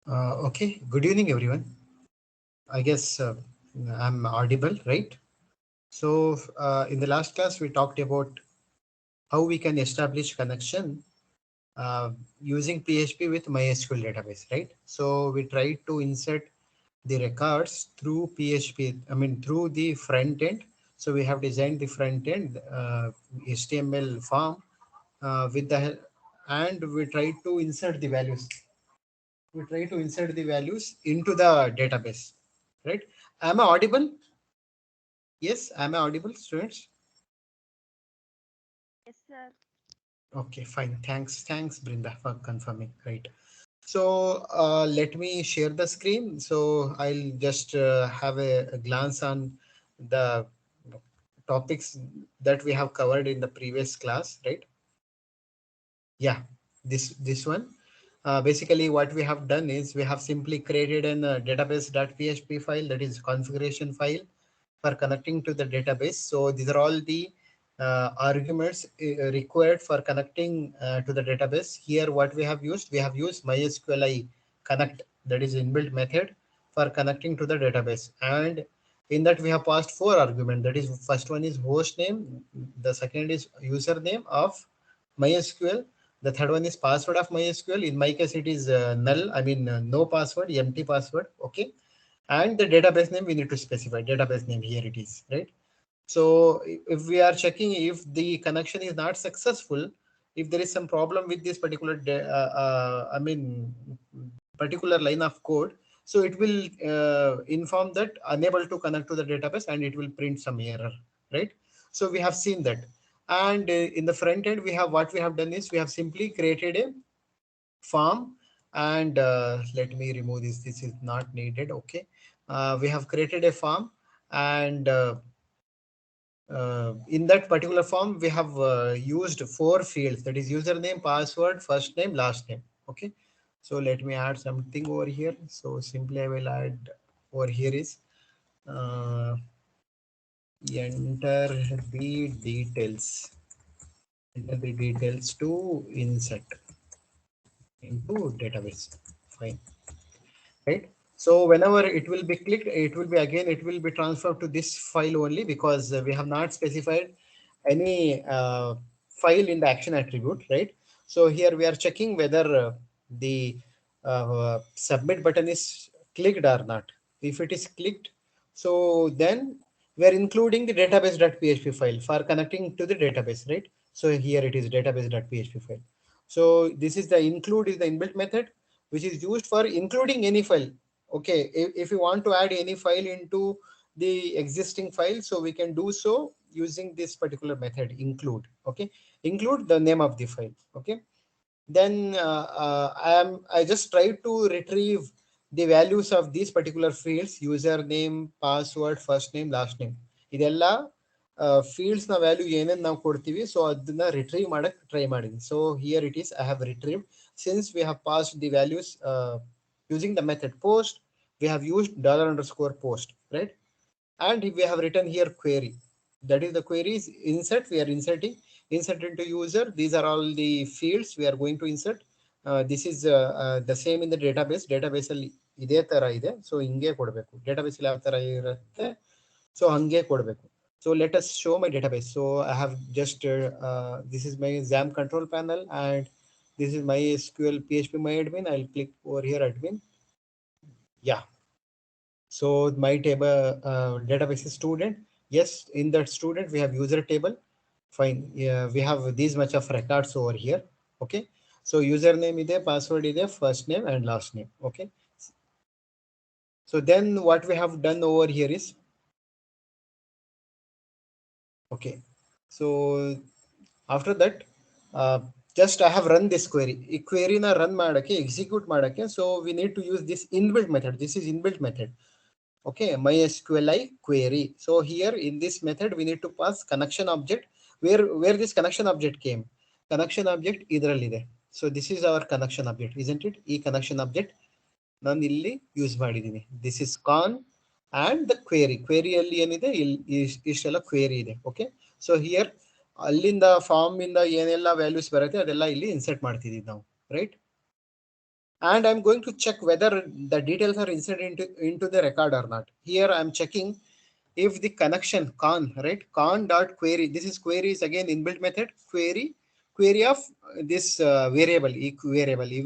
Okay, good evening, everyone. I guess I'm audible, right? So, in the last class, we talked about how we can establish connection uh, using PHP with MySQL database, right? So, we tried to insert the records through PHP, through the front end. So, we have designed the front end HTML form with the and we tried to insert the values. We try to insert the values into the database, right? Am I audible? Yes, am I audible, students? Yes, sir. Okay, fine. Thanks, Brinda, for confirming. Right. So let me share the screen. So I'll just have a glance on the topics that we have covered in the previous class, right? Yeah, this one. Basically, what we have done is we have simply created an database.php file, that is configuration file for connecting to the database. So these are all the arguments required for connecting to the database. Here, what we have used MySQLi connect, that is inbuilt method for connecting to the database. And in that we have passed four arguments. That is, first one is host name, the second is username of MySQL, the third one is password of MySQL. In my case, it is null. No password, empty password. Okay. And the database name we need to specify. Database name here it is, right? So if we are checking if the connection is not successful, if there is some problem with this particular, particular line of code, so it will inform that unable to connect to the database and it will print some error, right? So we have seen that. And in the front end, we have what we have done is we have simply created a form. And let me remove this. This is not needed. Okay. We have created a form, and in that particular form, we have used four fields, that is username, password, first name, last name. Okay. So let me add something over here. So simply I will add over here is uh, enter the details, enter the details to insert into database. Fine. Right. So whenever it will be clicked, it will be again, it will be transferred to this file only, because we have not specified any file in the action attribute, right? So here we are checking whether the submit button is clicked or not. If it is clicked, so then we are including the database.php file for connecting to the database, right? So here it is database.php file. So this is the include is the inbuilt method which is used for including any file. Okay, if you want to add any file into the existing file, so we can do so using this particular method include. Okay, include the name of the file. Okay, then I just try to retrieve the values of these particular fields: username, password, first name, last name. ಇದೆಲ್ಲ fields ನ value ಏನೇನು ನಾವು ಕೊಡ್ತೀವಿ, so ಅದನ್ನ retrieve ಮಾಡಕ್ try ಮಾಡಿದ್ವಿ. So here it is I have retrieved, since we have passed the values using the method post. We have used $_post, right? And we have written here query, that is the queries insert. We are inserting, insert into user. These are all the fields we are going to insert. This is the same in the database ಅಲ್ಲಿ ಇದೇ ತರ ಇದೆ. So ಹಿಂಗೆ ಕೊಡಬೇಕು, database ಅಲ್ಲಿ ಯಾವ ತರ ಇರುತ್ತೆ, ಸೊ ಹಂಗೆ ಕೊಡಬೇಕು. So let us show my database. So I have just this is my XAMPP control panel, and this is my SQL PHP my admin. I'll click over here admin. Yeah. So my table database is student. Yes, in that student we have user table. Fine. Yeah, we have these much of records over here. Okay. So username is there, password is there, first name and last name. Okay. So then what we have done over here is, okay. So after that, uh, just I have run this query. ಈ query na run ಮಾಡಕ್ಕೆ, execute ಮಾಡಕ್ಕೆ. So we need to use this inbuilt method. This is inbuilt method. Okay, MySQLi query. So here in this method we need to pass connection object. Where this connection object came? Connection object ಇದರಲ್ಲಿದೆ. So this is our connection object, isn't it? ಈ connection object ನಾನು ಇಲ್ಲಿ use ಮಾಡಿದ್ದೀನಿ. This is con and the query. Query ಅಲ್ಲಿ ಏನಿದೆ, ಇಲ್ಲಿ ಇಷ್ಟೆಲ್ಲ query ಇದೆ. Okay, so here ಅಲ್ಲಿಂದ ಫಾರ್ಮ್ ಇಂದ ಏನೆಲ್ಲ ವ್ಯಾಲ್ಯೂಸ್ ಬರುತ್ತೆ ಅದೆಲ್ಲ ಇಲ್ಲಿ ಇನ್ಸರ್ಟ್ ಮಾಡ್ತಿದ್ದೀವಿ ನಾವು, right? and I'm going to check whether the details are inserted into the record or not. Here I'm checking if the connection con, right, con dot query, this is query is again inbuilt method, query of this variable, ಈ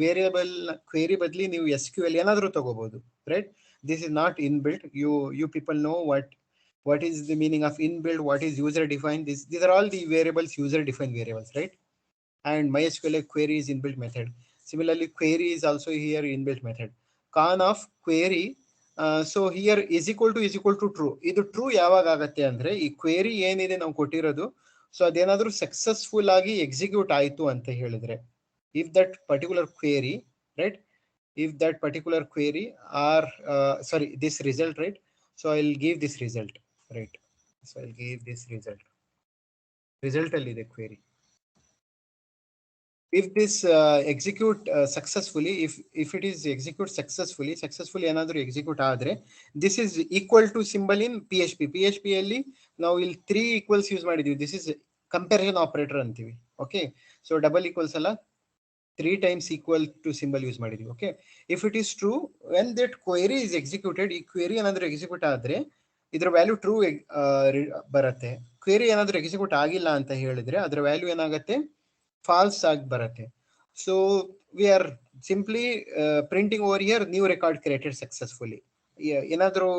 variable query ಬದಲಿ ನೀವು SQL ಏನಾದರೂ ತಗೋಬಹುದು, right? This is not inbuilt. You people know what is the meaning of inbuilt, what is user defined. These are all the variables, user defined variables, right? And MySQL query is inbuilt method. Similarly, query is also here inbuilt method. Con of query, so here is equal to true. ಇದು true ಯಾವಾಗ ಆಗತ್ತೆ ಅಂದ್ರೆ ಈ query ಏನಿದೆ ನಾವು ಕೊಟ್ಟಿರೋದು, so ಅದೇನಾದ್ರೂ successful ಆಗಿ execute ಆಯ್ತು ಅಂತ ಹೇಳಿದ್ರೆ, if that particular query, right, if that particular query or sorry, this result, right? So I'll give this result, right? So I'll give this result ಅಲ್ಲಿ ಇದೆ query. If this execute successfully, if it is execute successfully ಏನಾದರೂ execute ಆದ್ರೆ, this is equal to symbol in PHP ಅಲ್ಲಿ ನಾವು ಇಲ್ಲಿ 3 equals use ಮಾಡಿದೀವಿ. This is comparison operator ಅಂತೀವಿ. Okay, so double equals ಅಲ್ಲ, 3 times equal to symbol use ಮಾಡಿದೀವಿ. Okay, if it is true, when that query is executed, ಈ query ಏನಾದರೂ execute ಆದ್ರೆ ಇದರ ವ್ಯಾಲ್ಯೂ ಟ್ರೂ ಬರುತ್ತೆ. ಕ್ವೇರಿ ಏನಾದರೂ ಎಕ್ಸಿಕ್ಯೂಟ್ ಆಗಿಲ್ಲ ಅಂತ ಹೇಳಿದ್ರೆ ಅದರ ವ್ಯಾಲ್ಯೂ ಏನಾಗುತ್ತೆ, ಫಾಲ್ಸ್ ಆಗಿ ಬರುತ್ತೆ. So we are simply printing over here new record created successfully. ಏನಾದರೂ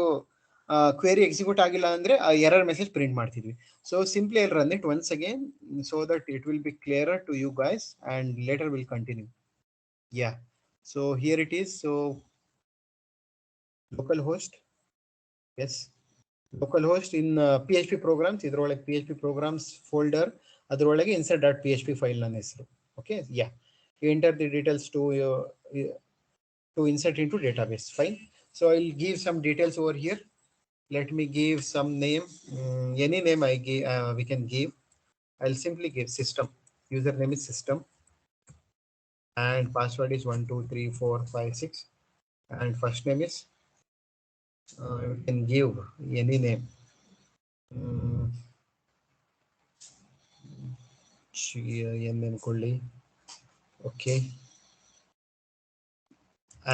ಕ್ವೇರಿ ಎಕ್ಸಿಕ್ಯೂಟ್ ಆಗಿಲ್ಲ ಅಂದ್ರೆ ಆ ಎರರ್ ಮೆಸೇಜ್ ಪ್ರಿಂಟ್ ಮಾಡ್ತಿದ್ವಿ. So simply I run it once again so that it will be clearer to you guys, and later we'll continue. Yeah, so here it is. So localhost, yes, localhost in PHP programs, ಇದರೊಳಗೆ PHP programs folder, ಅದರೊಳಗೆ insert.php file ನನ್ನ ಹೆಸರು. Okay, yeah, you enter the details to insert into database. Fine, so I'll give some details over here. Let me give some name, any name I give, we can give. I'll simply give system, username is system, and password is 123456, and first name is you can give any name. Okay,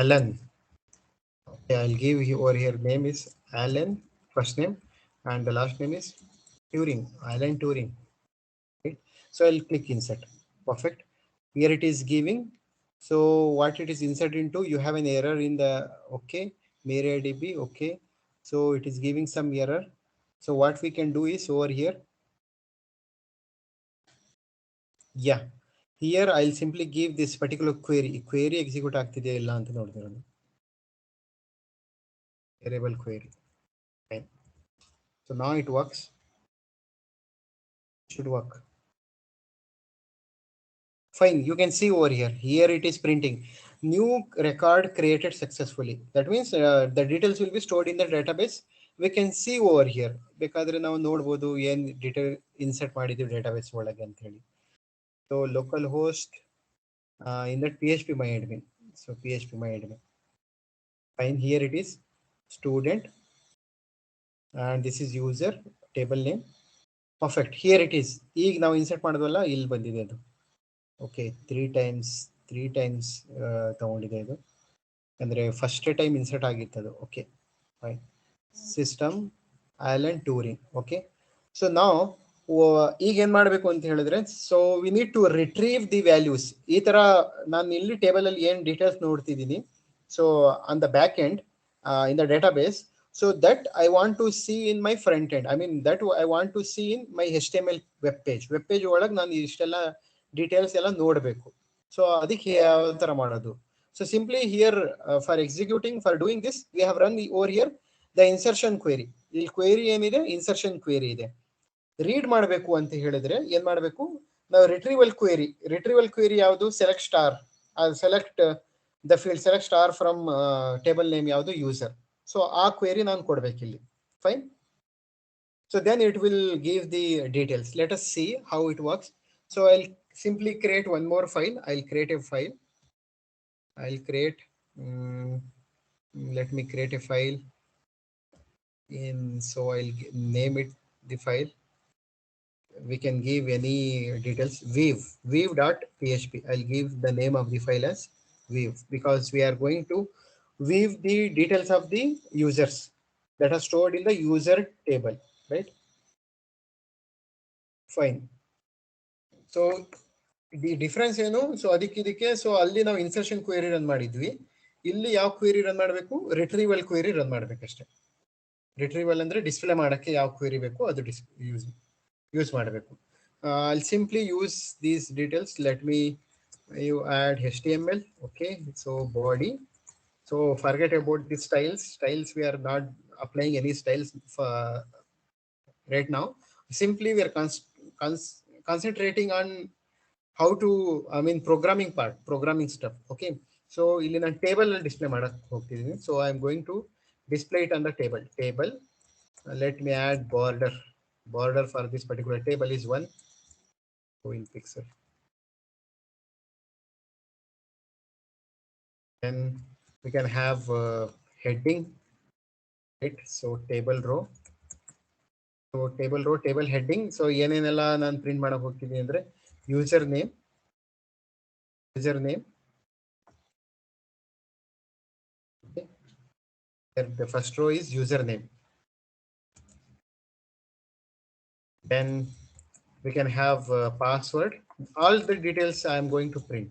Alan. Okay, I'll give you over here name is Alan, first name, and the last name is Turing, Alan Turing. Right? So I'll click insert. Perfect. Here it is giving. So what it is insert into, you have an error in the, okay, MariaDB. Okay, so it is giving some error. So what we can do is over here, yeah, here I'll simply give this particular query execute ಆಗ್ತಿದೆಯಾ ಇಲ್ಲ ಅಂತ ನೋಡ್ತಿರೋದು, variable query. Fine. So now it works, should work. Fine, you can see over here it is printing new record created successfully. That means the details will be stored in the database. We can see over here, ಬೇಕಾದ್ರೆ ನಾವು ನೋಡಬಹುದು ಏನು data insert ಮಾಡಿದೀವಿ database ಒಳಗೆ ಅಂತ ಹೇಳಿ. So localhost in that PHP myadmin. So PHP myadmin. Fine, here it is student, and this is user table name. Perfect, here it is. ಈಗ ನಾವು ಇನ್ಸರ್ಟ್ ಮಾಡೋದಲ್ಲ, ಇಲ್ಲಿ ಬಂದಿದೆ ಅದು. ಓಕೆ, ತ್ರೀ ಟೈಮ್ಸ್ ತಗೊಂಡಿದೆ ಇದು, ಅಂದರೆ ಫಸ್ಟ್ ಟೈಮ್ ಇನ್ಸರ್ಟ್ ಆಗಿತ್ತು ಅದು. Okay fine, system Alan Turing. Okay, so ನಾವು ಈಗ ಏನು ಮಾಡಬೇಕು ಅಂತ ಹೇಳಿದ್ರೆ, so we need to retrieve the values. ಈ ಥರ ನಾನು ಇಲ್ಲಿ ಟೇಬಲಲ್ಲಿ ಏನು ಡೀಟೇಲ್ಸ್ ನೋಡ್ತಿದ್ದೀನಿ, so on the back end in the database, so that I want to see in my front end, I mean that I want to see in my HTML web page ಒಳಗೆ ನಾನು ಇಷ್ಟೆಲ್ಲ details ಎಲ್ಲ ನೋಡಬೇಕು. So ಅದಕ್ಕೆ ಯಾವ ಥರ ಮಾಡೋದು? So simply here for executing, for doing this, we have run over here the insertion query. ಇಲ್ಲಿ ಕ್ವೇರಿ ಏನಿದೆ, ಇನ್ಸರ್ಷನ್ ಕ್ವೇರಿ ಇದೆ. ರೀಡ್ ಮಾಡಬೇಕು ಅಂತ ಹೇಳಿದ್ರೆ ಏನು ಮಾಡಬೇಕು ನಾವು? ರಿಟ್ರೀವಲ್ ಕ್ವೇರಿ ಯಾವುದು? Select star, select the field, select star from table name ಯಾವುದು? ಯೂಸರ್. ಸೊ ಆ ಕ್ವೇರಿ ನಾನು ಕೊಡ್ಬೇಕಿಲ್ಲಿ. Fine, so then it will give the details. Let us see how it works. So I'll simply create one more file. I'll create a file. Let me create a file in, so I'll name it the file. We can give any details. Weave.php. I'll give the name of the file as weave, because we are going to weave the details of the users that are stored in the user table, right? Fine. So the difference ಏನು, so ಅದಕ್ಕೆ so ಅಲ್ಲಿ ನಾವು insertion query run ಮಾಡಿದ್ವಿ, ಇಲ್ಲಿ ಯಾವ query run ಮಾಡಬೇಕು, retrieval query run ಮಾಡ್ಬೇಕಷ್ಟೇ. Retrieval ಅಂದ್ರೆ display ಮಾಡಕ್ಕೆ ಯಾವ ಕ್ವೇರಿ ಬೇಕು ಅದು ಯೂಸ್ ಮಾಡಬೇಕು. I'll simply use these details. Let me you add HTML. Okay, so body. So forget about the styles. We are not applying any styles for right now. Simply we are concentrating on how to, I mean, programming stuff. Okay, so ಇಲ್ಲಿ ನಾನು table ಅಲ್ಲಿ display ಮಾಡಕ್ ಹೋಗ್ತಿದ್ದೀನಿ. So I am going to display it on the table. Let me add border for this particular table is 1. Go in pixel. Then we can have heading, right? So table row, table heading. So ಏನೇನೆಲ್ಲ ನಾನು print ಮಾಡಕ್ ಹೋಗ್ತಿದ್ದೀನಿ ಅಂದ್ರೆ user name. Okay. The first row is username. Then we can have password. All the details I am going to print.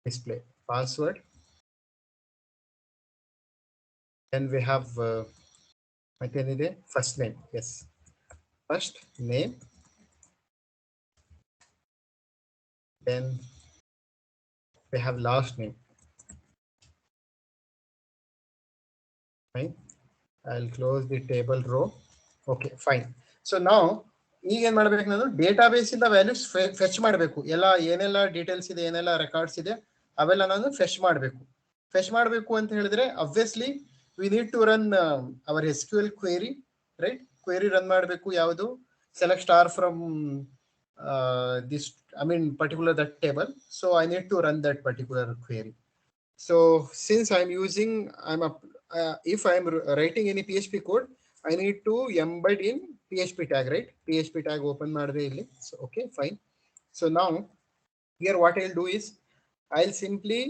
Display password. Then we have first name. Yes, first name. Then we have last name. Fine. I'll close the table row. Okay, fine. So now ಈಗ ಏನ್ ಮಾಡ್ಬೇಕು, ನಾನು database ಇಂದ values fetch ಮಾಡಬೇಕು. ಎಲ್ಲ ಏನೆಲ್ಲ details ಇದೆ, ಏನೆಲ್ಲ ರೆಕಾರ್ಡ್ಸ್ ಇದೆ ಅವೆಲ್ಲ ನಾನು ಫೆಚ್ ಮಾಡಬೇಕು ಅಂತ ಹೇಳಿದ್ರೆ obviously we need to run our SQL query, right? Query run ಮಾಡಬೇಕು. ಯಾವುದು? Select star from this, I mean particular that table. So I need to run that particular query. So since if I'm writing any PHP code, I need to embed in PHP tag, right? PHP tag open ಮಾಡಿದೆ ಇಲ್ಲಿ. So okay, fine. So now here what I'll do is I'll simply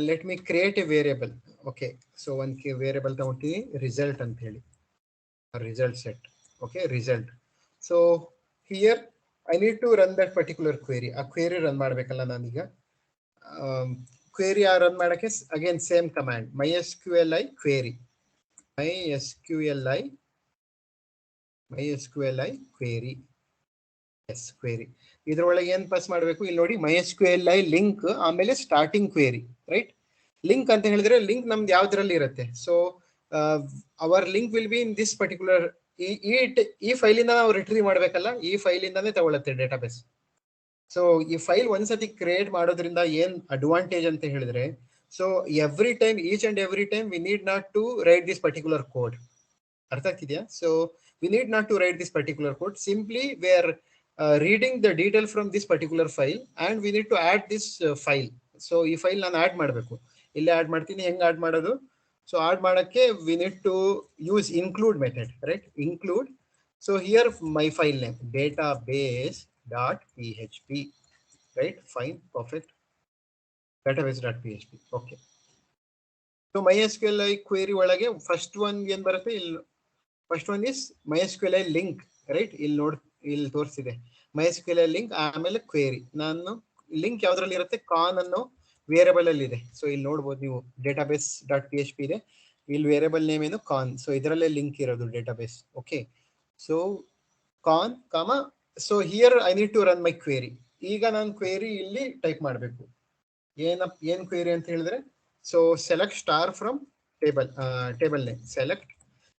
let me create a variable. Okay, so one variable ತಗೊಂತೀನಿ result ಅಂತ ಹೇಳಿ, result set. Okay, result. So here I need to run that particular query. ಆ query run ಮಾಡಬೇಕಲ್ಲ ನಾನೀಗ. Query run ಮಾಡಕ್ಕೆ again same command, mysqli query. mysqli query. Yes, query. ಇದರೊಳಗೆ ಏನು pass ಮಾಡಬೇಕು ಇಲ್ಲಿ ನೋಡಿ, mysqli ಲಿಂಕ್ ಆಮೇಲೆ ಸ್ಟಾರ್ಟಿಂಗ್ ಕ್ವೇರಿ, ರೈಟ್? ಲಿಂಕ್ ಅಂತ ಹೇಳಿದ್ರೆ ಲಿಂಕ್ ನಮ್ದು ಯಾವ್ದ್ರಲ್ಲಿ ಇರುತ್ತೆ. So our link will be in this particular, ಈ ಫೈಲಿಂದ ನಾವು ರಿಟ್ರೀವ್ ಮಾಡ್ಬೇಕಲ್ಲ, ಈ ಫೈಲಿಂದಾನೇ ತಗೊಳುತ್ತೆ ಡೇಟಾಬೇಸ್. ಸೊ ಈ ಫೈಲ್ ಒಂದ್ಸತಿ ಕ್ರಿಯೇಟ್ ಮಾಡೋದ್ರಿಂದ ಏನ್ ಅಡ್ವಾಂಟೇಜ್ ಅಂತ ಹೇಳಿದ್ರೆ, so each and every time we need not to write this particular code. ಅರ್ಥ ಆಗ್ತಿದ್ಯಾ? So we need not to write this particular code. Simply we R reading the detail from this particular file and we need to add this file. So ಈ file ನಾನು add ಮಾಡಬೇಕು. ಇಲ್ಲಿ add ಮಾಡ್ತೀನಿ. ಹೆಂಗ್ add ಮಾಡೋದು? So add ಮಾಡಕ್ಕೆ we need to use include method, right? Include. So here my file name database.php, right? Fine, perfect. database.php. Okay. So MySQL query ಒಳಗೆ first one ಏನ್ ಬರುತ್ತೆ ಇಲ್ಲಿ, first one is MySQL link, right? ಇಲ್ಲಿ ತೋರಿಸಿದೆ MySQL link, ಆಮೇಲೆ query. ನಾನು link ಯಾವ್ದ್ರಲ್ಲಿ ಇರುತ್ತೆ, ಕಾನ್ ಅನ್ನೋ ವೇರಿಯಬಲ್ ಅಲ್ಲಿ ಇದೆ. ಸೊ ಇಲ್ಲಿ ನೋಡ್ಬೋದು ನೀವು database.php ಇದೆ, ಇಲ್ಲಿ ವೇರಿಯಬಲ್ ನೇಮ್ ಏನು, ಕಾನ್. ಸೊ ಇದರಲ್ಲೇ ಲಿಂಕ್ ಇರೋದು database. Okay, so con comma. So here I need to run my query. ಈಗ ನಾನು ಕ್ವೇರಿ ಇಲ್ಲಿ ಟೈಪ್ ಮಾಡಬೇಕು. ಏನ್ ಕ್ವೇರಿ ಅಂತ ಹೇಳಿದ್ರೆ, so select star from table name. Select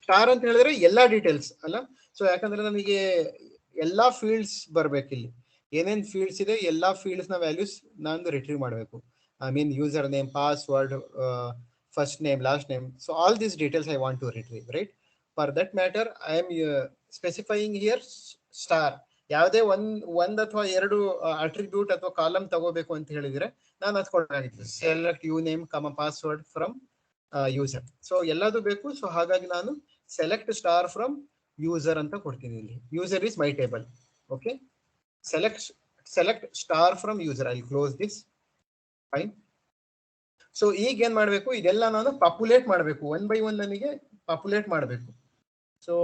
star ಅಂತ ಹೇಳಿದ್ರೆ ಎಲ್ಲಾ ಡೀಟೇಲ್ಸ್ ಅಲ್ಲ. ಸೊ ಯಾಕಂದ್ರೆ ನನಗೆ ಎಲ್ಲಾ ಫೀಲ್ಡ್ಸ್ ಬರ್ಬೇಕು. ಇಲ್ಲಿ ಏನೇನ್ ಫೀಲ್ಡ್ಸ್ ಇದೆ ಎಲ್ಲಾ ಫೀಲ್ಡ್ಸ್ ನ ವ್ಯಾಲ್ಯೂಸ್ ನಾನು ರಿಟ್ರೀವ್ ಮಾಡಬೇಕು. I mean user name, password, first name, last name. So all these details I want to retrieve, right? For that matter I am specifying here star. ಯಾವುದೇ ಒಂದ್ ಅಥವಾ ಎರಡು ಅಟ್ರಿಬ್ಯೂಟ್ ಅಥವಾ ಕಾಲಮ್ ತಗೋಬೇಕು ಅಂತ ಹೇಳಿದ್ರೆ ನಾನು ಅದು ಕೊಡಲಾಗಿತ್ತು, ಸೆಲೆಕ್ಟ್ ಯು ನೇಮ್ ಕಮ ಪಾಸ್ವರ್ಡ್ ಫ್ರಮ್ ಯೂಸರ್. ಸೊ ಎಲ್ಲದೂ ಬೇಕು. ಸೊ ಹಾಗಾಗಿ ನಾನು ಸೆಲೆಕ್ಟ್ ಸ್ಟಾರ್ ಫ್ರಮ್ ಯೂಸರ್ ಅಂತ ಕೊಡ್ತೀನಿ. ಇಲ್ಲಿ user is my table. Okay, select star from user. I'll close this. Fine. So ಈಗ ಏನ್ ಮಾಡ್ಬೇಕು, ಇದೆಲ್ಲ ನಾನು ಪಾಪ್ಯುಲೇಟ್ ಮಾಡಬೇಕು, 1 by 1 ನನಗೆ ಪಾಪ್ಯುಲೇಟ್ ಮಾಡಬೇಕು. So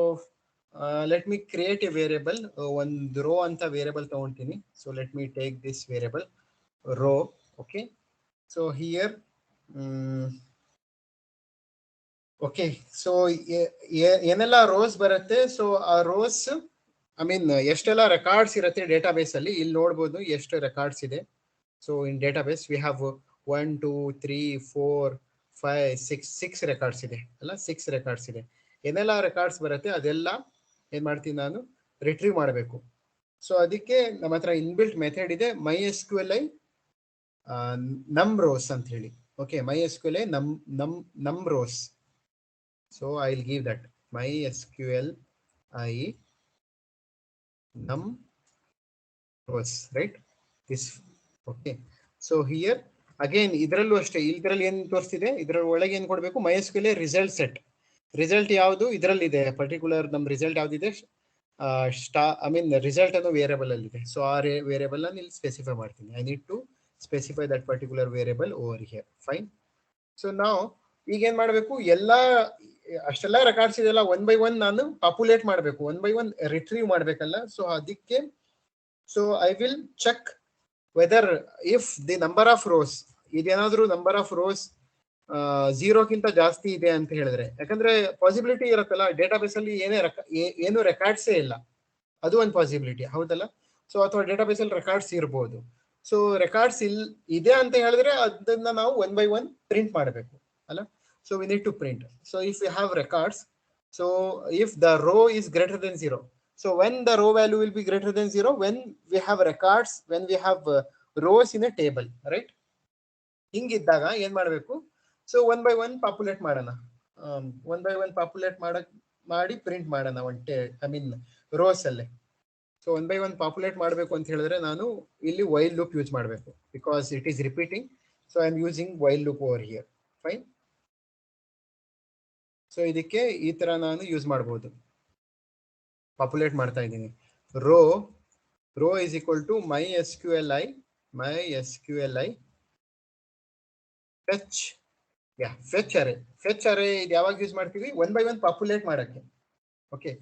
let me create a variable, ಒಂದು ರೋ ಅಂತ ವೇರಿಯಬಲ್ ತಗೊಂತೀನಿ. So let me take this variable row. Okay, so here okay, so ಏನೆಲ್ಲ ರೋಸ್ ಬರುತ್ತೆ, ಸೊ ಆ ರೋಸ್ ಐ ಮೀನ್ ಎಷ್ಟೆಲ್ಲ ರೆಕಾರ್ಡ್ಸ್ ಇರುತ್ತೆ ಡೇಟಾಬೇಸ್ ಅಲ್ಲಿ, ಇಲ್ಲಿ ನೋಡ್ಬೋದು ಎಷ್ಟು ರೆಕಾರ್ಡ್ಸ್ ಇದೆ. So in database we have 1 2 3 4 5 6 records ಇದೆ ಅಲ್ಲ, 6 ರೆಕಾರ್ಡ್ಸ್ ಇದೆ. ಏನೆಲ್ಲ ರೆಕಾರ್ಡ್ಸ್ ಬರುತ್ತೆ ಅದೆಲ್ಲ ಏನ್ ಮಾಡ್ತೀನಿ ನಾನು, ರಿಟ್ರೀವ್ ಮಾಡಬೇಕು. ಸೊ ಅದಕ್ಕೆ ನಮ್ಮ ಹತ್ರ ಇನ್ಬಿಲ್ಟ್ ಮೆಥಡ್ ಇದೆ, MySQLi ನಮ್ ರೋಸ್ ಅಂತ ಹೇಳಿ. ಓಕೆ, MySQLi ನಮ್ rose. So I will give that MySQLi num rows, right? This okay. So here again ಇದರಲ್ಲೂ ಅಷ್ಟೇ, ಇದರಲ್ಲಿ ಏನು ತೋರಿಸ್ತಿದೆ, ಇದರ ಒಳಗೆ ಏನು ಕೊಡಬೇಕು, MySQL ರಿಸಲ್ಟ್ ಸೆಟ್. ರಿಸಲ್ಟ್ ಯಾವುದು ಇದರಲ್ಲಿ ಇದೆ, ಪರ್ಟಿಕ್ಯುಲರ್ ನಮ್ಮ ರಿಸಲ್ಟ್ ಯಾವ್ದಿದೆ, ಐ ಮೀನ್ ರಿಸಲ್ಟ್ ಅನ್ನೋ ವೇರಿಯಬಲ್ ಅಲ್ಲಿ ಇದೆ. ಸೊ ಆ ವೇರಿಯಬಲ್ ಅನ್ನು ಇಲ್ಲಿ ಸ್ಪೆಸಿಫೈ ಮಾಡ್ತೀನಿ. I need to specify that particular variable over here. Fine. So ನಾವು ಈಗ ಏನ್ ಮಾಡಬೇಕು, ಅಷ್ಟೆಲ್ಲ ರೆಕಾರ್ಡ್ಸ್ ಇದೆಲ್ಲ 1 by 1 ನಾನು ಪಾಪ್ಯುಲೇಟ್ ಮಾಡಬೇಕು, 1 by 1 ರಿಟ್ರೀವ್ ಮಾಡಬೇಕಲ್ಲ. ಸೊ ಅದಕ್ಕೆ so I will check whether if the number of rows, ಇದೇನಾದ್ರೂ ನಂಬರ್ ಆಫ್ ರೋಸ್ 0ಗಿಂತ ಜಾಸ್ತಿ ಇದೆ ಅಂತ ಹೇಳಿದ್ರೆ, ಯಾಕಂದ್ರೆ ಪಾಸಿಬಿಲಿಟಿ ಇರುತ್ತಲ್ಲ ಡೇಟಾಬೇಸ್ ಅಲ್ಲಿ ಏನು ರೆಕಾರ್ಡ್ಸೇ ಇಲ್ಲ, ಅದು ಒಂದು ಪಾಸಿಬಿಲಿಟಿ ಹೌದಲ್ಲ. ಸೊ ಅಥವಾ ಡೇಟಾಬೇಸ್ ಅಲ್ಲಿ ರೆಕಾರ್ಡ್ಸ್ ಇರ್ಬೋದು. ಸೊ ರೆಕಾರ್ಡ್ಸ್ ಇದೆ ಅಂತ ಹೇಳಿದ್ರೆ ಅದನ್ನ ನಾವು 1 by 1 ಪ್ರಿಂಟ್ ಮಾಡಬೇಕು ಅಲ್ಲ. So we need to print. So if you have records, so if the row is greater than 0, so when the row value will be greater than 0, when we have records, when we have rows in a table, right? ಹಿಂಗಿದ್ದಾಗ ಏನ್ ಮಾಡಬೇಕು, so 1 by 1 populate ಮಾಡೋಣ, 1 by 1 populate ಮಾಡಿ print ಮಾಡೋಣ I mean rows ಅಲ್ಲೇ. So 1 by 1 populate ಮಾಡಬೇಕು ಅಂತ ಹೇಳಿದ್ರೆ ನಾನು ಇಲ್ಲಿ ವೈಲ್ ಲೂಪ್ ಯೂಸ್ ಮಾಡಬೇಕು, because it is repeating. So I am using while loop over here. Fine. So ಇದಕ್ಕೆ ಈ ತರ ನಾನು ಯೂಸ್ ಮಾಡಬಹುದು. ಪಾಪ್ಯುಲೇಟ್ ಮಾಡ್ತಾ ಇದ್ದೀನಿ. Row is equal to MySQLi fetch array. ಇದು ಯಾವಾಗ ಯೂಸ್ ಮಾಡ್ತೀವಿ, 1 by 1 ಪಾಪ್ಯುಲೇಟ್ ಮಾಡಕ್ಕೆ. Okay,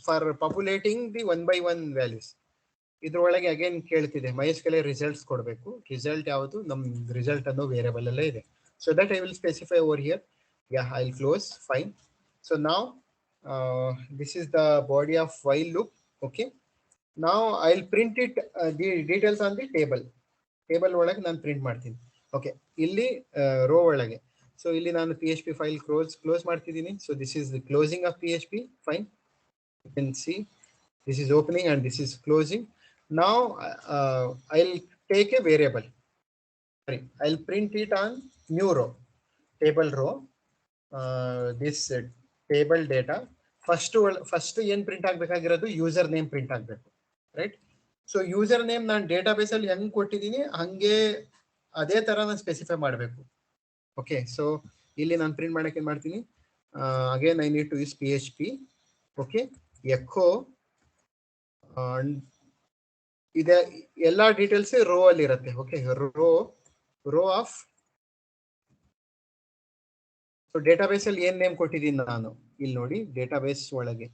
for populating the 1 by 1 values. ಇದ್ರೊಳಗೆ ಅಗೇನ್ ಕೇಳ್ತಿದೆ MySQL ರಿಸಲ್ಟ್ಸ್ ಕೊಡಬೇಕು. ರಿಸಲ್ಟ್ ಯಾವುದು, ನಮ್ ರಿಸಲ್ಟ್ ಅನ್ನೋ ವೇರಿಯಬಲ್ ಅಲ್ಲೇ ಇದೆ. So that I will specify over here. I will close. Fine. So ನಾವು this is the body of while loop. Okay, now I'll print it, the details on the table ಒಳಗೆ ನಾನು print ಮಾಡ್ತೀನಿ. Okay, ಇಲ್ಲಿ rho ಒಳಗೆ. So ಇಲ್ಲಿ ನಾನು PHP file close ಮಾಡ್ತಿದ್ದೀನಿ. So this is the closing of PHP. Fine. You can see this is opening and this is closing. Now I'll take a variable. Sorry, I'll print it on new row, table row. This table data first ಏನ್ print ಆಗ್ಬೇಕಾಗಿರೋದು, user name print ಆಗ್ಬೇಕು, right? So user name ನಾನು data base ಅಲ್ಲಿ ಹೆಂಗ್ ಕೊಟ್ಟಿದ್ದೀನಿ ಹಂಗೆ ಅದೇ ತರ ನಾನು ಸ್ಪೆಸಿಫೈ ಮಾಡಬೇಕು. ಓಕೆ, ಸೊ ಇಲ್ಲಿ ನಾನು ಪ್ರಿಂಟ್ ಮಾಡಕ್ಕೆ ಏನ್ ಮಾಡ್ತೀನಿ, again I need to use PHP. Okay, echo ಇದೆ, ಎಲ್ಲಾ ಡೀಟೇಲ್ಸ್ ರೋ ಅಲ್ಲಿ ಇರುತ್ತೆ. Okay, row of. So database ಅಲ್ಲಿ ಏನ್ ನೇಮ್ ಕೊಟ್ಟಿದ್ದೀನಿ ನಾನು, ಇಲ್ಲಿ ನೋಡಿ ಡೇಟಾಬೇಸ್ ಒಳಗೆ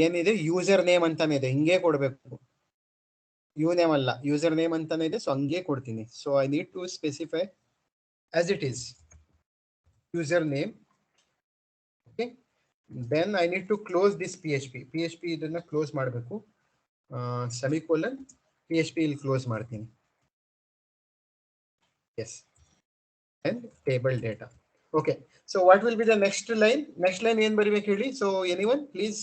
ಏನಿದೆ, ಯೂಸರ್ ನೇಮ್ ಅಂತಾನೆ ಇದೆ, ಹಿಂಗೆ ಕೊಡ್ಬೇಕು. ನೇಮ್ ಅಲ್ಲ, ಯೂಸರ್ ನೇಮ್ ಅಂತಾನೆ ಇದೆ. ಸೊ ಹಂಗೆ ಕೊಡ್ತೀನಿ. So I need to specify as it is user name. Okay, then I need to close this PHP ಇದನ್ನ ಕ್ಲೋಸ್ ಮಾಡಬೇಕು. ಸೆಮಿಕೋಲನ್ PHP ಇಲ್ಲಿ ಕ್ಲೋಸ್ ಮಾಡ್ತೀನಿ. Yes, and table data. Okay, so what will be the next line? Next line ಏನ್ ಬರಿಬೇಕು ಹೇಳಿ? So anyone please?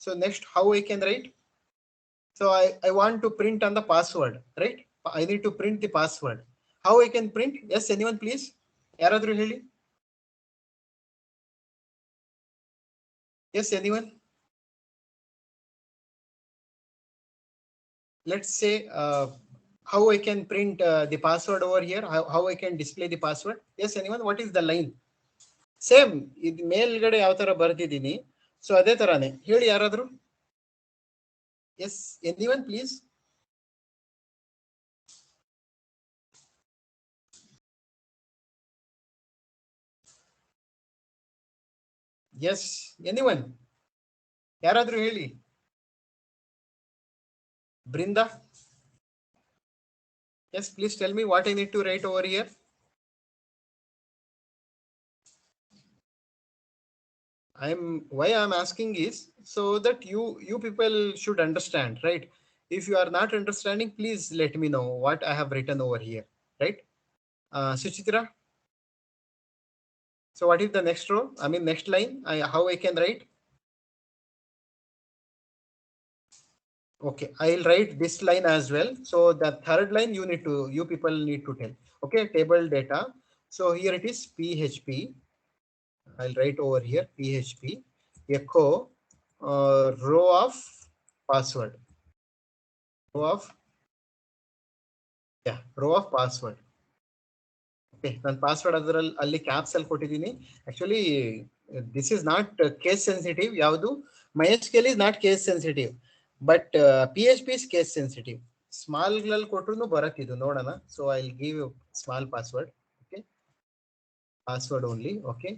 So next how I can write? So I want to print on the password, right? I need to print the password. How I can print? Yes, anyone please? ಯಾರಾದ್ರೂ ಹೇಳಿ? Yes, anyone? Let's say how I can print the password over here, how I can display the password. Yes, anyone? What is the line? Same ಇದು ಮೇಲ್ಗಡೆ ಯಾವ ತರ ಬರ್ತಿದ್ದೀನಿ, so ಅದೇ ತರಾನೇ ಹೇಳಿ ಯಾರಾದ್ರೂ. Yes, anyone please? Yes, anyone? ಯಾರಾದ್ರೂ ಹೇಳಿ. Brinda? Yes, please tell me what I need to write over here. Why I'm asking is so that you people should understand, right? If you are not understanding, please let me know what I have written over here, right? Suchitra, so what is the next row? I mean next line, how I can write? Okay, I'll write this line as well. So the third line you people need to tell. Okay, table data. So here it is PHP. I'll write over here PHP echo row of password. Row of row of password. Okay, ನನ್ನ password ಅದರಲ್ಲಿ ಅಲ್ಲಿ caps ಅಲ್ಲಿ ಕೊಟ್ಟಿದ್ದೀನಿ. Actually this is not case sensitive. ಯಾವುದು MySQL is not case sensitive, but PHP is case sensitive. Small ಗಳಲ್ಲಿ ಕೊಟ್ಟರು ಬರತ್ತೆ ಇದು ನೋಡೋಣ. So I will give small password. Okay, password only. Okay,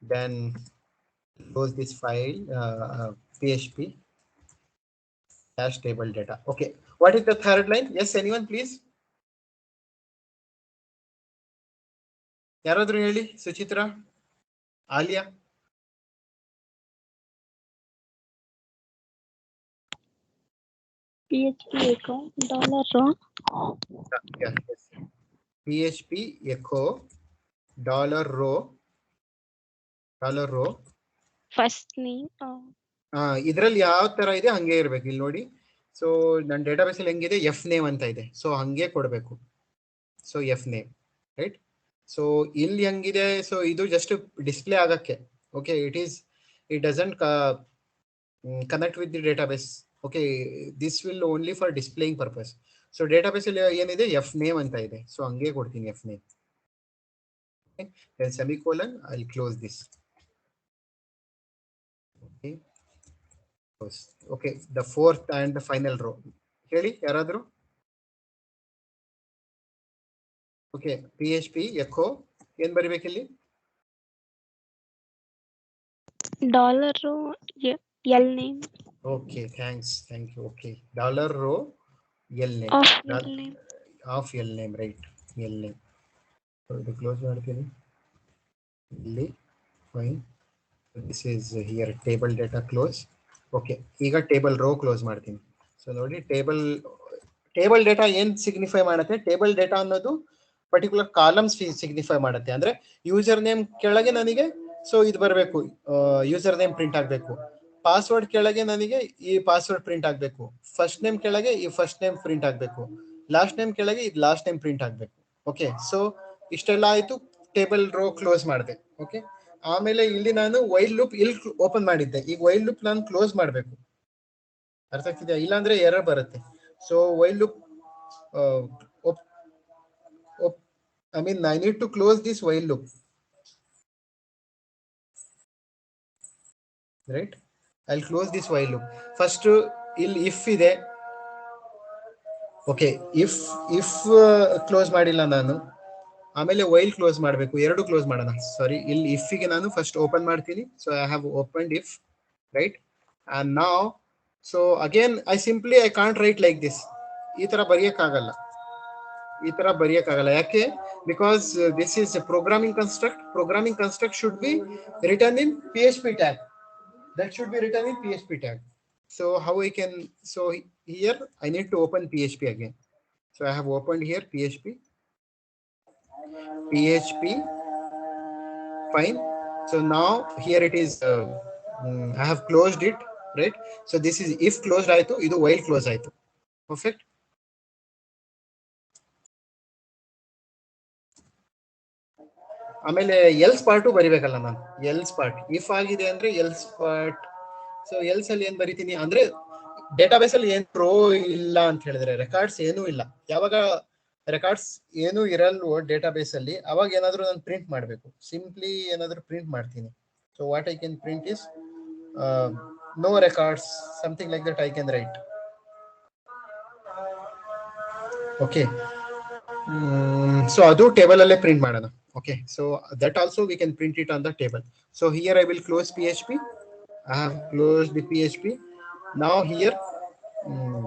then close this file, PHP dash table data. Okay, what is the third line? Yes, anyone please? ಯಾರಾದ್ರೂ ಹೇಳಿ. Suchitra, Alia? PHP echo $row. Yeah, yes. PHP echo $row First name. ಇದರಲ್ಲಿ ಯಾವ ತರ ಇದೆ ಹಂಗೆ ಇರ್ಬೇಕು. ಇಲ್ಲಿ ನೋಡಿ, ಸೊ ನನ್ನ ಡೇಟಾಬೇಸ್ ಅಲ್ಲಿ ಹೆಂಗಿದೆ, ಎಫ್ ನೇಮ್ ಅಂತ ಇದೆ. ಸೊ ಹಂಗೆ ಕೊಡಬೇಕು. So F name, right? So ಇಲ್ಲಿ ಹೆಂಗಿದೆ, ಸೊ ಇದು ಜಸ್ಟ್ ಡಿಸ್ಪ್ಲೇ ಆಗಕ್ಕೆ. Okay, it doesn't connect with the database. Okay, this will only for displaying purpose. So database ಅಲ್ಲಿ ಏನಿದೆ, ಎಫ್ ನೇಮ್ ಅಂತ ಇದೆ. ಸೊ ಹಂಗೆ ಕೊಡ್ತೀನಿ F name. Semicolon, I will close this. Okay, the fourth and the final row. ಹೇಳಿ ಯಾರಾದ್ರೂ. Okay, PHP echo ಏನ್ ಬರಿಬೇಕಿಲ್ಲಿ? $row L name. Okay, thanks, thank you. Okay, $row L name of L name, right? L name. So ಇದು close ಮಾಡ್ತೀನಿ ಇಲ್ಲಿ. Fine, this is here table data close. Okay, ಈಗ table rho close ಮಾಡ್ತೀನಿ. So ನೋಡಿ, table data ಏನ್ signify ಮಾಡುತ್ತೆ? Table data ಅನ್ನೋದು particular columns signify ಮಾಡುತ್ತೆ. ಅಂದ್ರೆ ಯೂಸರ್ ನೇಮ್ ಕೆಳಗೆ ನನಗೆ ಸೊ ಇದು ಬರಬೇಕು, ಯೂಸರ್ ನೇಮ್ ಪ್ರಿಂಟ್ ಆಗಬೇಕು. ಪಾಸ್ವರ್ಡ್ ಕೆಳಗೆ ನನಗೆ ಈ ಪಾಸ್ವರ್ಡ್ ಪ್ರಿಂಟ್ ಆಗಬೇಕು. ಫಸ್ಟ್ ನೇಮ್ ಕೆಳಗೆ ಈ ಫಸ್ಟ್ ನೇಮ್ ಪ್ರಿಂಟ್ ಆಗಬೇಕು. ಲಾಸ್ಟ್ ನೇಮ್ ಕೆಳಗೆ ಇದು ಲಾಸ್ಟ್ ನೇಮ್ ಪ್ರಿಂಟ್ ಆಗಬೇಕು. ಓಕೆ, ಸೊ ಇಷ್ಟೆಲ್ಲ ಆಯ್ತು. ಟೇಬಲ್ ರೋ ಕ್ಲೋಸ್ ಮಾಡಿದೆ. ಓಕೆ, ಆಮೇಲೆ ಇಲ್ಲಿ ನಾನು ವೈಲ್ ಲೂಪ್ ಇಲ್ಲಿ ಓಪನ್ ಮಾಡಿದ್ದೆ. ಈಗ ವೈಲ್ ಲೂಪ್ ನಾನು ಕ್ಲೋಸ್ ಮಾಡಬೇಕು. ಅರ್ಥ ಆಗ್ತಿದೆಯಾ? ಇಲ್ಲಾಂದ್ರೆ ಎರರ್ ಬರುತ್ತೆ. So while loop, I mean I need to close this while loop, right? I'll close this while loop. First ಇಲ್ಲಿ if ಇದೆ. ಓಕೆ, if ಕ್ಲೋಸ್ ಮಾಡಿಲ್ಲ ನಾನು, ಆಮೇಲೆ ವೈಲ್ ಕ್ಲೋಸ್ ಮಾಡಬೇಕು. ಎರಡು ಕ್ಲೋಸ್ ಮಾಡೋಣ. ಸಾರಿ, ಇಲ್ಲಿ if ಗೆ ನಾನು ಫಸ್ಟ್ ಓಪನ್ ಮಾಡ್ತೀನಿ. So I have opened if, right? And now so again I can't right like this. ಈ ತರ ಬರೆಯಕ್ಕಾಗಲ್ಲ. ಯಾಕೆ? Because this is programming construct. Programming construct should be return in PHP tag. That should be written in PHP tag. So how I can, so here I need to open PHP again. So I have opened here PHP, fine. So now here it is, I have closed it, right? So this is if closed ಆಯ್ತು, ಇದು while close ಆಯ್ತು. Perfect. ಆಮೇಲೆ else part ಬರಿಬೇಕಲ್ಲ ನಾನು. Else part if ಆಗಿದೆ ಅಂದ್ರೆ else part. So else ಅಲ್ಲಿ ಏನ್ ಬರಿತೀನಿ ಅಂದ್ರೆ, ಡೇಟಾಬೇಸ್ ಅಲ್ಲಿ ಏನ್ ರೋ ಇಲ್ಲ ಅಂತ ಹೇಳಿದ್ರೆ, ರೆಕಾರ್ಡ್ಸ್ ಏನೂ ಇಲ್ಲ. ಯಾವಾಗ ರೆಕಾರ್ಡ್ಸ್ ಏನೂ ಇರಲ್ವೋ ಡೇಟಾಬೇಸ್ ಅಲ್ಲಿ, ಅವಾಗ ಏನಾದ್ರು ನಾನು ಪ್ರಿಂಟ್ ಮಾಡಬೇಕು. ಸಿಂಪ್ಲಿ ಏನಾದ್ರು ಪ್ರಿಂಟ್ ಮಾಡ್ತೀನಿ. So what I can print is no records, something like that I can write. Okay, so ಅದು ಟೇಬಲ್ ಅಲ್ಲೇ ಪ್ರಿಂಟ್ ಮಾಡೋಣ. Okay, so that also we can print it on the table. So here I will close PHP. I have closed the PHP. Now here mm,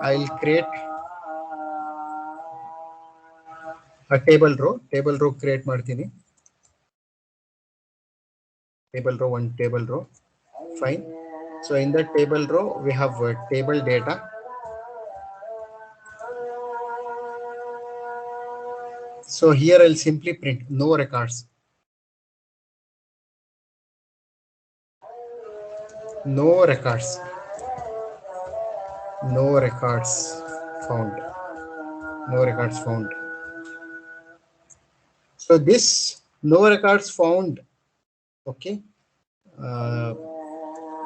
I'll create a table row. Table row create ಮಾಡ್ತೀನಿ. Table row, one table row. Fine. So in the table row we have table data. So here I'll simply print no records. No records. No records found. No records found. So this no records found. Okay. Uh,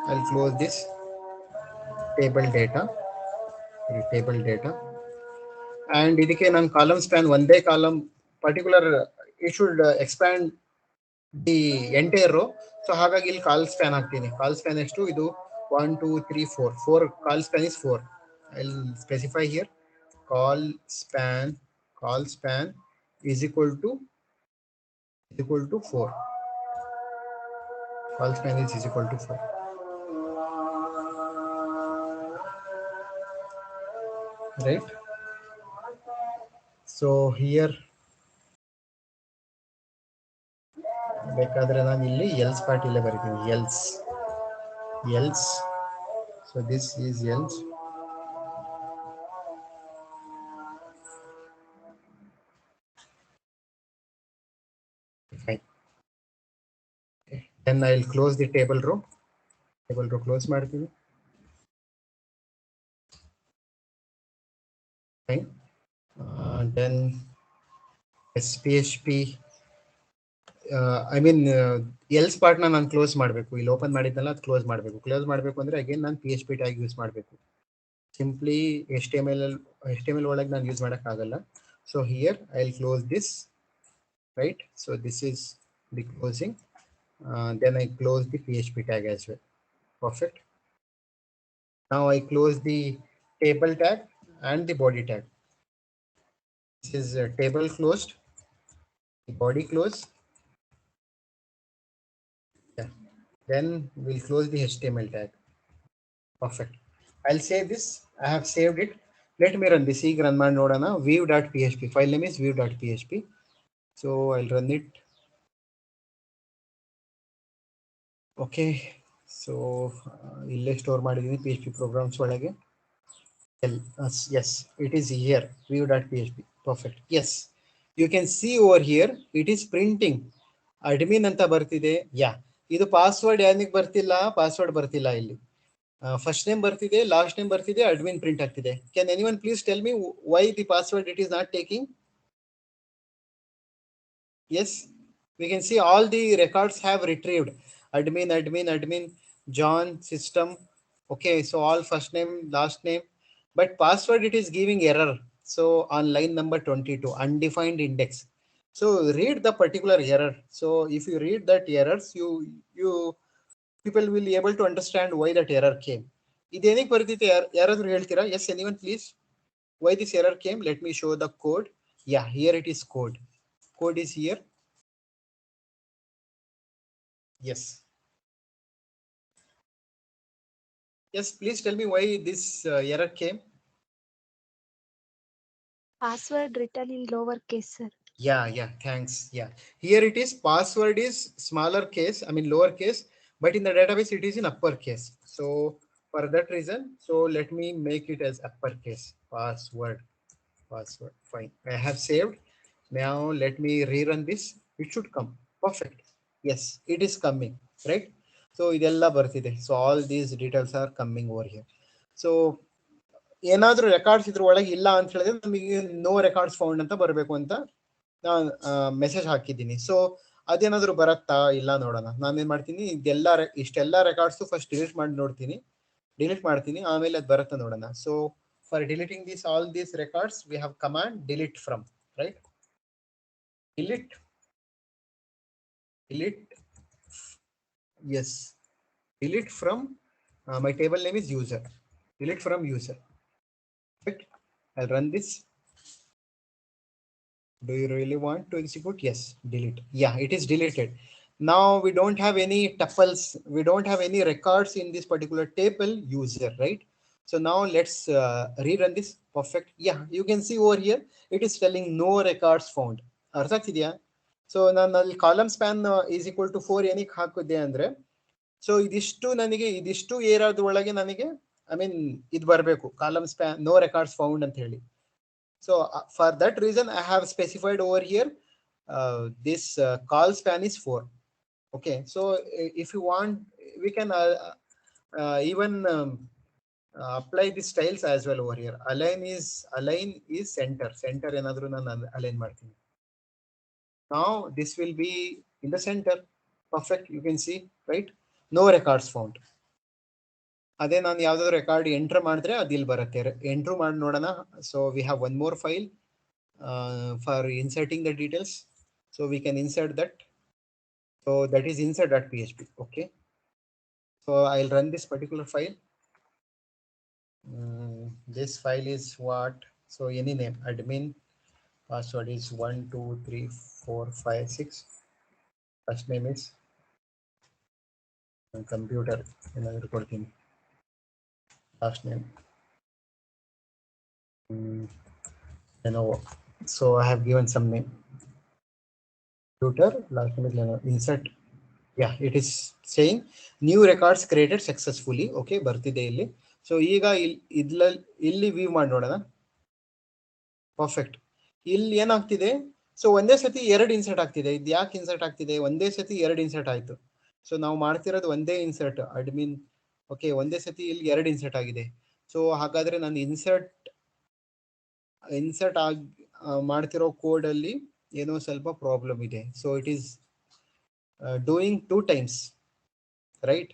I'll close this table data. Table data. And ಇದಕ್ಕೆ ನಾನು column span ಒಂದೇ column particular it should expand the entire row. So ಹಾಗಾಗಿ ಇಲ್ಲಿ ಕಾಲ್ span ಹಾಕ್ತೀನಿ. ಕಾಲ್ span ಎಷ್ಟು ಇದು 1 2 3 4 ಕಾಲ್ span is 4. I will specify here call span is equal to 4. Call span is equal to 4. Right. So here ಬೇಕಾದ್ರೆ ನಾನು ಇಲ್ಲಿ else part ಇಲ್ಲೇ ಬರೀತೀನಿ. Else so this is else. Fine. Okay. Then I'll close the table row. Close ಮಾಡ್ತೀನಿ. Fine. Then SPHP I mean else ಪಾರ್ಟ್ನ ನಾನು close ಮಾಡಬೇಕು. ಇಲ್ಲಿ ಓಪನ್ ಮಾಡಿದ್ನಲ್ಲ ಅದು ಕ್ಲೋಸ್ ಮಾಡಬೇಕು ಅಂದ್ರೆ ಅಗೇನ್ ನಾನು PHP ಟ್ಯಾಗ್ ಯೂಸ್ ಮಾಡಬೇಕು. ಸಿಂಪ್ಲಿ HTML ಒಳಗೆ ನಾನು ಯೂಸ್ ಮಾಡೋಕ್ಕಾಗಲ್ಲ. So here I will close this. Right. So this is the closing. Then I close the PHP tag as well. Perfect. Now I close the table tag and the body tag. This is table closed, body closed. Yeah. Then we'll close the HTML tag. Perfect. I'll save this. I have saved it. Let me run this. ಈಗ run ಮಾಡಿ ನೋಡೋಣ. view.php. File name is view.php. So I'll run it. Okay. So ಇಲ್ಲೇ store ಮಾಡಿದ್ದೀನಿ PHP programs ಒಳಗೆ. Yes, it is here. view.php. Perfect. Yes, you can see over here it is printing admin ಅಂತ ಬರ್ತಿದೆ. ಯಾ, ಇದು password ಯಾನಿಗೆ ಬರ್ತಿಲ್ಲ, password ಬರ್ತಿಲ್ಲ ಇಲ್ಲಿ. First name ಬರ್ತಿದೆ, ಲಾಸ್ಟ್ ನೇಮ್ ಬರ್ತಿದೆ, ಅಡ್ಮಿನ್ ಪ್ರಿಂಟ್ ಆಗ್ತಿದೆ. Can anyone please tell me why the password it is not taking? Yes, we can see all the records have retrieved admin, John, system. Okay, so all first name, last name, but password it is giving error. So on line number 22, undefined index. So read the particular error. So if you read that errors, you people will be able to understand why that error came. ಇದೇನಿಗೆ ಬರ್ತಿದೆ ಯಾರಾದ್ರೂ ಹೇಳ್ತೀರಾ? Yes, anyone please? Why this error came? Let me show the code. Yeah, here it is code. Code is here. Yes. Yes, please tell me why this error came. Password written in lowercase, sir. Yeah, thanks. Yeah, here it is password is smaller case, I mean lower case, but in the database it is in uppercase. So for that reason, so let me make it as uppercase. Password. Fine, I have saved. Now let me rerun this. It should come. Perfect. Yes, it is coming. Right. So idella bartide. So all these details are coming over here. So ಏನಾದ್ರೂ records ಇದ್ರ ಒಳಗೆ ಇಲ್ಲ ಅಂತ ಹೇಳಿದ್ರೆ ನಮಗೆ no records found ಅಂತ ಬರಬೇಕು ಅಂತ ನಾನು ಮೆಸೇಜ್ ಹಾಕಿದ್ದೀನಿ. ಸೊ ಅದೇನಾದ್ರೂ ಬರತ್ತಾ ಇಲ್ಲ ನೋಡೋಣ. ನಾನೇನ್ ಮಾಡ್ತೀನಿ, ಇಷ್ಟೆಲ್ಲ ರೆಕಾರ್ಡ್ಸ್ ಫಸ್ಟ್ ಡಿಲೀಟ್ ಮಾಡ್ತೀನಿ, ಆಮೇಲೆ ಅದು ಬರುತ್ತಾ ನೋಡೋಣ. So for deleting this all these records we have command delete from. Right, delete yes, delete from my table name is user. Delete from user. Right. I'll run this. Do you really want to execute? Yes, delete. Yeah, it is deleted. Now we don't have any tuples, we don't have any records in this particular table user, right? So now let's rerun this. Perfect. Yeah, you can see over here, it is telling no records found. ಅರ್ಥ ಆಗ್ತಿದ್ಯಾ? So ನಾನು ಅಲ್ಲಿ column span is equal to 4 ಏನಕ್ಕೆ ಹಾಕಿದ್ದೆ ಅಂದ್ರೆ, so ಇದಿಷ್ಟು ನನಗೆ ಇದಿಷ್ಟು ಏರಾದ ಒಳಗೆ ನನಗೆ ಐ ಮೀನ್ ಇದು ಬರಬೇಕು, column span no records found ಅಂತ ಹೇಳಿ. So for that reason, I have specified over here this call span is 4. Okay, so if you want, we can even apply the styles as well over here. Align is center ಏನಾದರೂ ನಾನು align ಮಾಡ್ತೀನಿ. Now this will be in the center. Perfect. You can see, right? No records found. ಅದೇ ನಾನು ಯಾವ್ದಾದ್ರು record enter ಮಾಡಿದ್ರೆ ಅದು ಇಲ್ಲಿ ಬರುತ್ತೆ. ಎಂಟ್ರ್ ಮಾಡಿ ನೋಡೋಣ. So we have one more file for inserting the details, so we can insert that. So that is insert.php. Okay, so I'll run this particular file. This file is what? So any name, admin, password is 1 2 3 4 5 6, first name is computer, another ಕೊಡ್ತೀನಿ, last name Lenovo. So I have given some name, computer, last name is Lenovo. Insert. Yeah, it is saying new records created successfully. Okay, ಬರ್ತಿದೆ ಇಲ್ಲಿ. So ಈಗ ಇಲ್ಲಿ view ಮಾಡಿ ನೋಡೋಣ. Perfect. ಇಲ್ಲಿ ಏನಾಗ್ತಿದೆ, so ಒಂದೇ ಸತಿ ಎರಡು ಇನ್ಸರ್ಟ್ ಆಗ್ತಿದೆ. ಇದು ಯಾಕೆ ಇನ್ಸರ್ಟ್ ಆಗ್ತಿದೆ? ಒಂದೇ ಸತಿ ಎರಡು ಇನ್ಸರ್ಟ್ ಆಯ್ತು. ಸೊ ನಾವು ಮಾಡ್ತಿರೋದು ಒಂದೇ ಇನ್ಸರ್ಟ್ ಅಡ್ಮಿನ್. ಓಕೆ, ಒಂದೇ ಸತಿ ಇಲ್ಲಿ ಎರಡು ಇನ್ಸರ್ಟ್ ಆಗಿದೆ. ಸೊ ಹಾಗಾದ್ರೆ ನಾನು ಇನ್ಸರ್ಟ್ ಮಾಡ್ತಿರೋ ಕೋಡ್ ಅಲ್ಲಿ ಏನೋ ಸ್ವಲ್ಪ ಪ್ರಾಬ್ಲಮ್ ಇದೆ. So it is doing 2 times, right?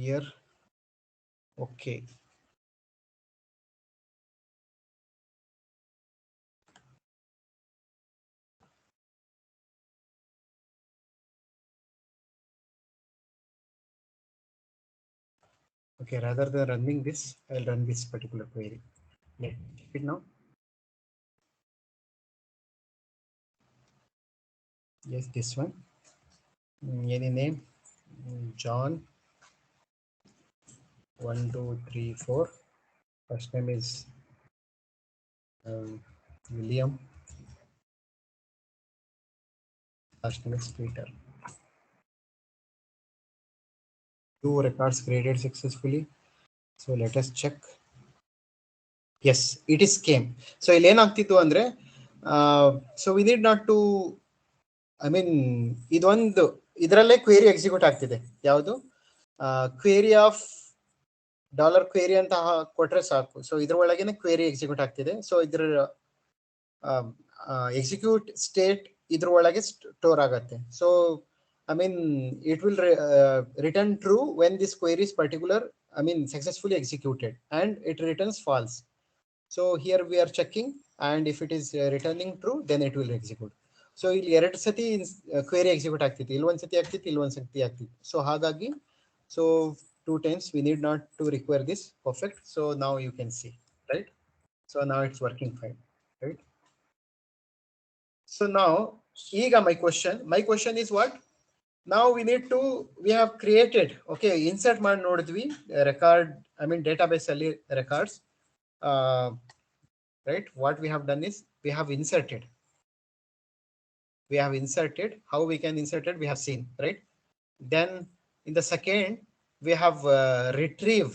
Here, okay. Okay, rather than running this, I'll run this particular query. Let's check it now. Yes, this one. Any name? John 1 2 3 4. First name is William. Last name is Peter. 2 records created successfully. So let us check. Yes, it is came. So ಇಲ್ಲಿ ಏನಾಗ್ತಿತ್ತು ಅಂದ್ರೆ, so we need not to, I mean ಇದೊಂದು ಇದರಲ್ಲೇ query execute ಆಗ್ತಿದೆ. ಯಾವುದು? Query of $query ಅಂತ ಕೊಟ್ರೆ ಸಾಕು. ಸೊ ಇದ್ರ ಒಳಗೇನೆ ಕ್ವೇರಿ ಎಕ್ಸಿಕ್ಯೂಟ್ ಆಗ್ತಿದೆ. ಸೊ ಇದ್ರ ಎಕ್ಸಿಕ್ಯೂಟ್ ಸ್ಟೇಟ್ ಇದ್ರ ಒಳಗೆ ಸ್ಟೋರ್ ಆಗತ್ತೆ. So I mean it will return true when this query is successfully executed, and it returns false. So here we are checking, and if it is returning true, then it will execute. So ಇಲ್ಲಿ ಎರಡು ಸತಿ query execute ಆಗ್ತಿತ್ತು. ಇಲ್ಲಿ ಒಂದ್ಸತಿ ಆಗ್ತಿತ್ತು, ಇಲ್ಲಿ ಒಂದ್ಸತಿ ಆಗ್ತಿತ್ತು. ಸೊ ಹಾಗಾಗಿ so 2 times we need not to require this. Perfect. So now you can see, right? So now it's working fine, right? So now ಈಗ my question is what? Now we have created, okay, insert ಮಾಡಿ ನೋಡಿದ್ವಿ record, database ಅಲ್ಲಿ records, right? What we have done is we have inserted. How we can insert it, we have seen, right? Then in the second we have retrieve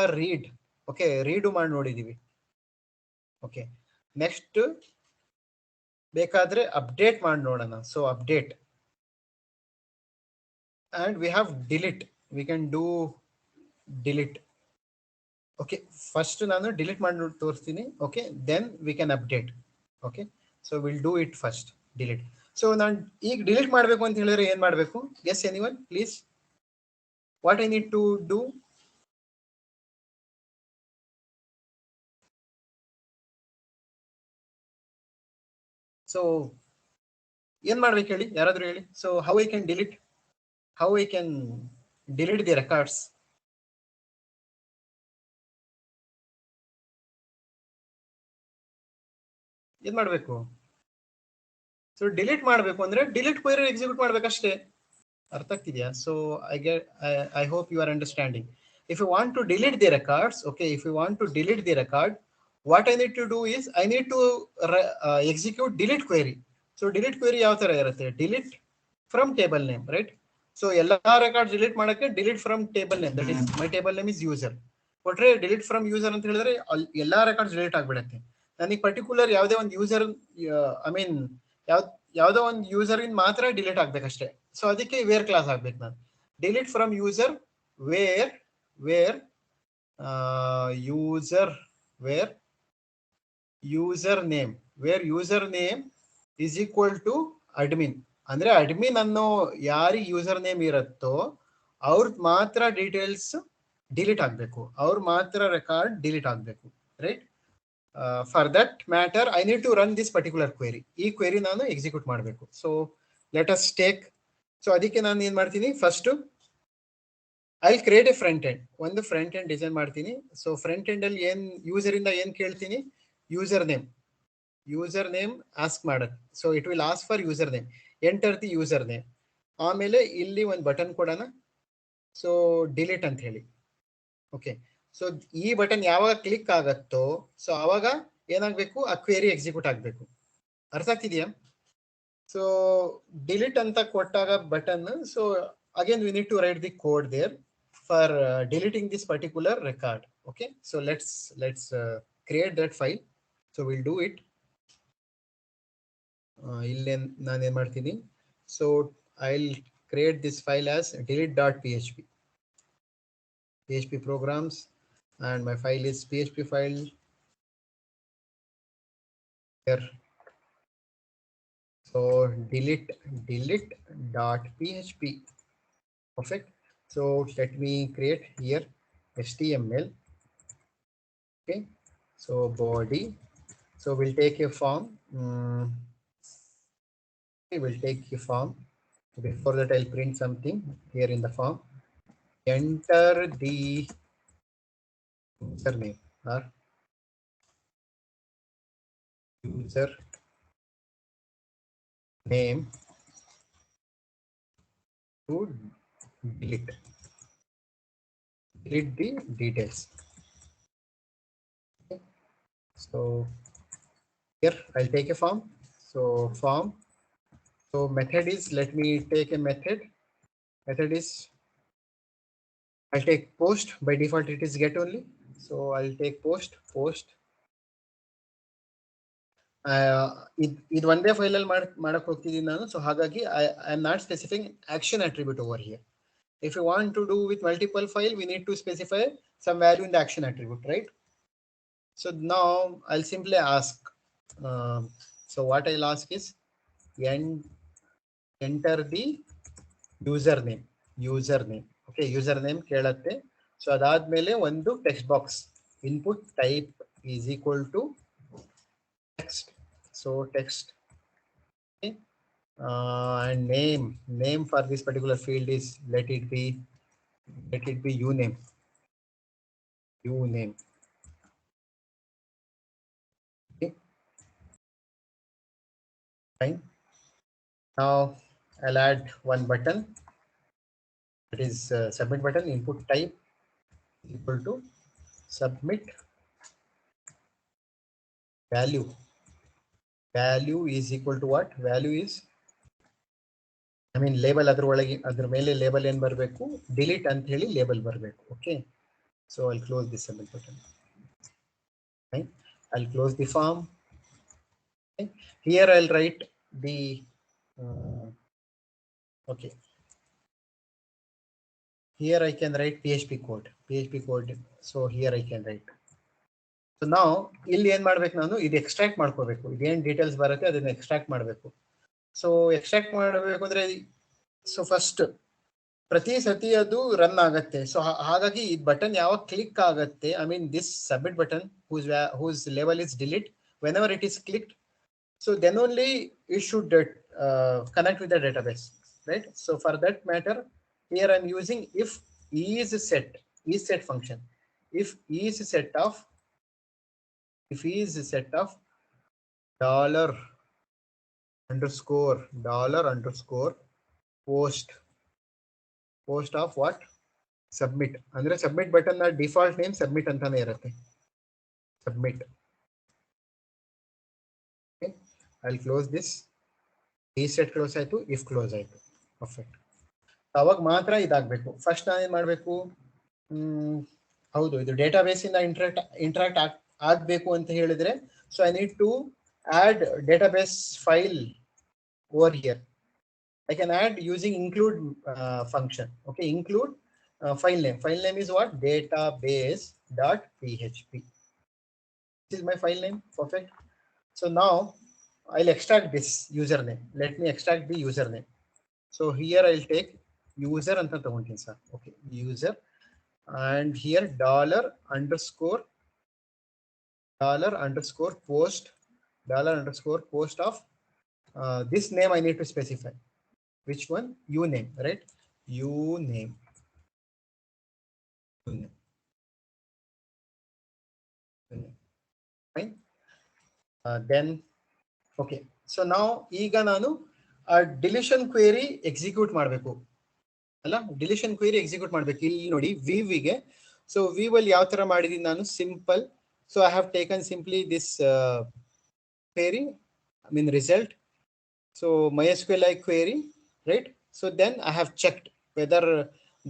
or read. Okay, read ಮಾಡಿ ನೋಡಿದೀವಿ. Okay, next ಬೇಕಾದ್ರೆ update ಮಾಡಿ ನೋಡೋಣ. So update, and we have delete. We can do delete. Okay, first ನಾನು delete ಮಾಡಿ ತೋರಿಸ್ತೀನಿ. Okay, then we can update. Okay, so we'll do it first, delete. So ನಾನು ಈಗ delete ಮಾಡಬೇಕು ಅಂತ ಹೇಳಿದ್ರೆ ಏನು ಮಾಡಬೇಕು? Yes, anyone please, what I need to do? So ಏನ್ ಮಾಡ್ಬೇಕು ಹೇಳಿ, ಯಾರಾದ್ರೂ ಹೇಳಿ. So how I can delete, how I can delete the records? ಏನ್ ಮಾಡ್ಬೇಕು? ಸೊ ಡಿಲೀಟ್ ಮಾಡ್ಬೇಕು ಅಂದ್ರೆ ಡಿಲೀಟ್ ಕ್ವೆರಿ ಎಕ್ಸಿಕ್ಯೂಟ್ ಮಾಡ್ಬೇಕಷ್ಟೇ. ಅರ್ಥ ಆಗ್ತಿದ್ಯಾ? So I hope you are understanding. If you want to delete the records, okay, if you want to delete the record, what I need to do is I need to execute delete query. So delete query ಯಾವ ತರ ಇರುತ್ತೆ? delete from table name, right? So ಎಲ್ಲಾ records delete ಮಾಡಕ್ಕೆ delete from table name, that is my table name is user ಕೊಟ್ರೆ delete from user ಅಂತ ಹೇಳಿದ್ರೆ ಎಲ್ಲಾ records delete ಆಗ್ಬಿಡತ್ತೆ. ನನಗೆ ಪರ್ಟಿಕ್ಯುಲರ್ ಯಾವುದೇ ಒಂದು ಯೂಸರ್ ಐ ಮೀನ್ ಯಾವ್ದೋ ಒಂದು ಯೂಸರ್ ಇನ್ ಮಾತ್ರ ಡಿಲೀಟ್ ಆಗ್ಬೇಕಷ್ಟೇ. ಸೊ ಅದಕ್ಕೆ ವೇರ್ ಕ್ಲಾಸ್ ಆಗ್ಬೇಕು ನಾನು. Delete from user where user name is equal to admin. ಅಂದ್ರೆ ಅಡ್ಮಿನ್ ಅನ್ನೋ ಯಾರಿಗೆ ಯೂಸರ್ ನೇಮ್ ಇರುತ್ತೋ ಅವ್ರದ್ದು ಮಾತ್ರ ಡೀಟೇಲ್ಸ್ ಡಿಲೀಟ್ ಆಗ್ಬೇಕು, ಅವ್ರ ಮಾತ್ರ ರೆಕಾರ್ಡ್ ಡಿಲೀಟ್ ಆಗ್ಬೇಕು, right? For that matter I need to run this particular query. ಈ ಕ್ವೆರಿ ನಾನು ಎಕ್ಸಿಕ್ಯೂಟ್ ಮಾಡಬೇಕು. So let us take, so ಅದಕ್ಕೆ ನಾನು ಏನ್ ಮಾಡ್ತೀನಿ, first I create a front end, ಒಂದು ಫ್ರಂಟ್ ಎಂಡ್ ಡಿಸೈನ್ ಮಾಡ್ತೀನಿ. ಸೊ ಫ್ರಂಟ್ ಎಂಡ್ ಅಲ್ಲಿ ಏನ್ ಯೂಸರ್ ಇಂದ ಏನ್ ಕೇಳ್ತೀನಿ, ಯೂಸರ್ ನೇಮ್ ಆಸ್ಕ್ ಮಾಡಕ್. So it will ask for user name, enter the user name. ಆಮೇಲೆ ಇಲ್ಲಿ ಒಂದು ಬಟನ್ ಕೊಡೋಣ, ಸೊ ಡಿಲೀಟ್ ಅಂತ ಹೇಳಿ. ಓಕೆ, ಸೊ ಈ ಬಟನ್ ಯಾವಾಗ ಕ್ಲಿಕ್ ಆಗತ್ತೋ ಸೊ ಅವಾಗ ಏನಾಗ್ಬೇಕು, ಆ ಕ್ವೇರಿ ಎಕ್ಸಿಕ್ಯೂಟ್ ಆಗ್ಬೇಕು. ಅರ್ಥ ಆಗ್ತಿದೆಯಾ? ಸೊ ಡಿಲೀಟ್ ಅಂತ ಕೊಟ್ಟಾಗ button, so again we need to write the code there for deleting this particular record. Okay, so let's create that file. So will do it. ಇಲ್ಲೇ ನಾನು ಏನ್ ಮಾಡ್ತೀನಿ, so I will create this file as delete.php programs, and my file is php file here. So delete.php. Perfect. So let me create here HTML. Okay, so body, so we'll take a form. We'll take a form. Before that I'll print something here in the form. Enter the username or user name to delete the details. Okay. So here I'll take a form. So form, so method is, let me take a method is, I'll take post. By default it is get only, so I'll take post. ಇದು ಒಂದೇ file ಅಲ್ಲಿ ಮಾಡಕ್ ಹೋಗ್ತಿದ್ದೀನಿ ನಾನು. So ಹಾಗಾಗಿ I am not specifying action attribute over here. If you want to do with multiple file, we need to specify some value in the action attribute, right? So now I'll simply ask, so what I'll ask is enter the username. Okay, username ಕೇಳತ್ತೆ. So ಅದಾದ್ಮೇಲೆ ಒಂದು text box, input type is equal to text. So text. Okay. And name for this particular field is, let it be uname. Okay, fine. Now I'll add one button, that is submit button. Input type equal to submit value is equal to what? Value is, I mean label, ಅದ್ರ ಮೇಲೆ label ಏನ್ ಬರಬೇಕು, delete ಅಂತ ಹೇಳಿ label ಬರಬೇಕು. Okay, so I'll close this submit button. Right? I'll close the form. Okay. Here I'll write the okay, here I can write PHP code. So here I can write. So now ಇಲ್ಲಿ ಏನ್ ಮಾಡ್ಬೇಕು, ನಾನು ಇದು extract ಮಾಡ್ಕೋಬೇಕು. ಇದೇನ್ details ಬರುತ್ತೆ ಅದನ್ನ extract ಮಾಡಬೇಕು. ಸೊ ಎಕ್ಸ್ಟ್ರಾಕ್ಟ್ ಮಾಡಬೇಕು ಅಂದ್ರೆ, ಸೊ ಫಸ್ಟ್ ಪ್ರತಿ ಸತಿ ಅದು ರನ್ ಆಗತ್ತೆ. ಸೊ ಹಾಗಾಗಿ ಈ ಬಟನ್ ಯಾವಾಗ ಕ್ಲಿಕ್ ಆಗತ್ತೆ, I mean this submit button whose level is delete, whenever it is clicked, so then only it should connect with the database, right? So for that matter, here I'm using if is set function. If is set of dollar underscore post of what submit ಅಂದ್ರೆ submit button ನ default name submit ಅಂತಾನೆ ಇರುತ್ತೆ. Submit. I close this. ಈ set close ಆಯ್ತು, if close ಆಯ್ತು. Perfect. ಅವಾಗ ಮಾತ್ರ ಇದಾಗಬೇಕು. First ನಾನೇನ್ ಮಾಡಬೇಕು, ಹೌದು ಇದು ಡೇಟಾಬೇಸ್ ಇಂದ ಇಂಟ್ರಾಕ್ಟ್ ಆಗಬೇಕು ಅಂತ ಹೇಳಿದ್ರೆ, so I need to add database file over here. I can add using include function. Okay, include file name. File name is what? Database.php. This is my file name. Perfect. So now I'll extract this username. Let me extract the username. So here I'll take user anta tagonತೀನಿ sir. Okay, user, and here dollar underscore post of this name I need to specify. Which one? Uname, right? Uname. Fine. Then okay. So now ಈಗ ನಾನು deletion query execute ಮಾಡಬೇಕು ಅಲ್ಲ, deletion query execute ಮಾಡಬೇಕು. ಇಲ್ಲಿ ನೋಡಿ ವಿವಿಗೆ. So view ಅಲ್ಲಿ ಯಾವ ತರ ಮಾಡಿದೀನಿ ನಾನು, simple. So I have taken simply this query, I mean result. So MySQLi query, right? So then I have checked whether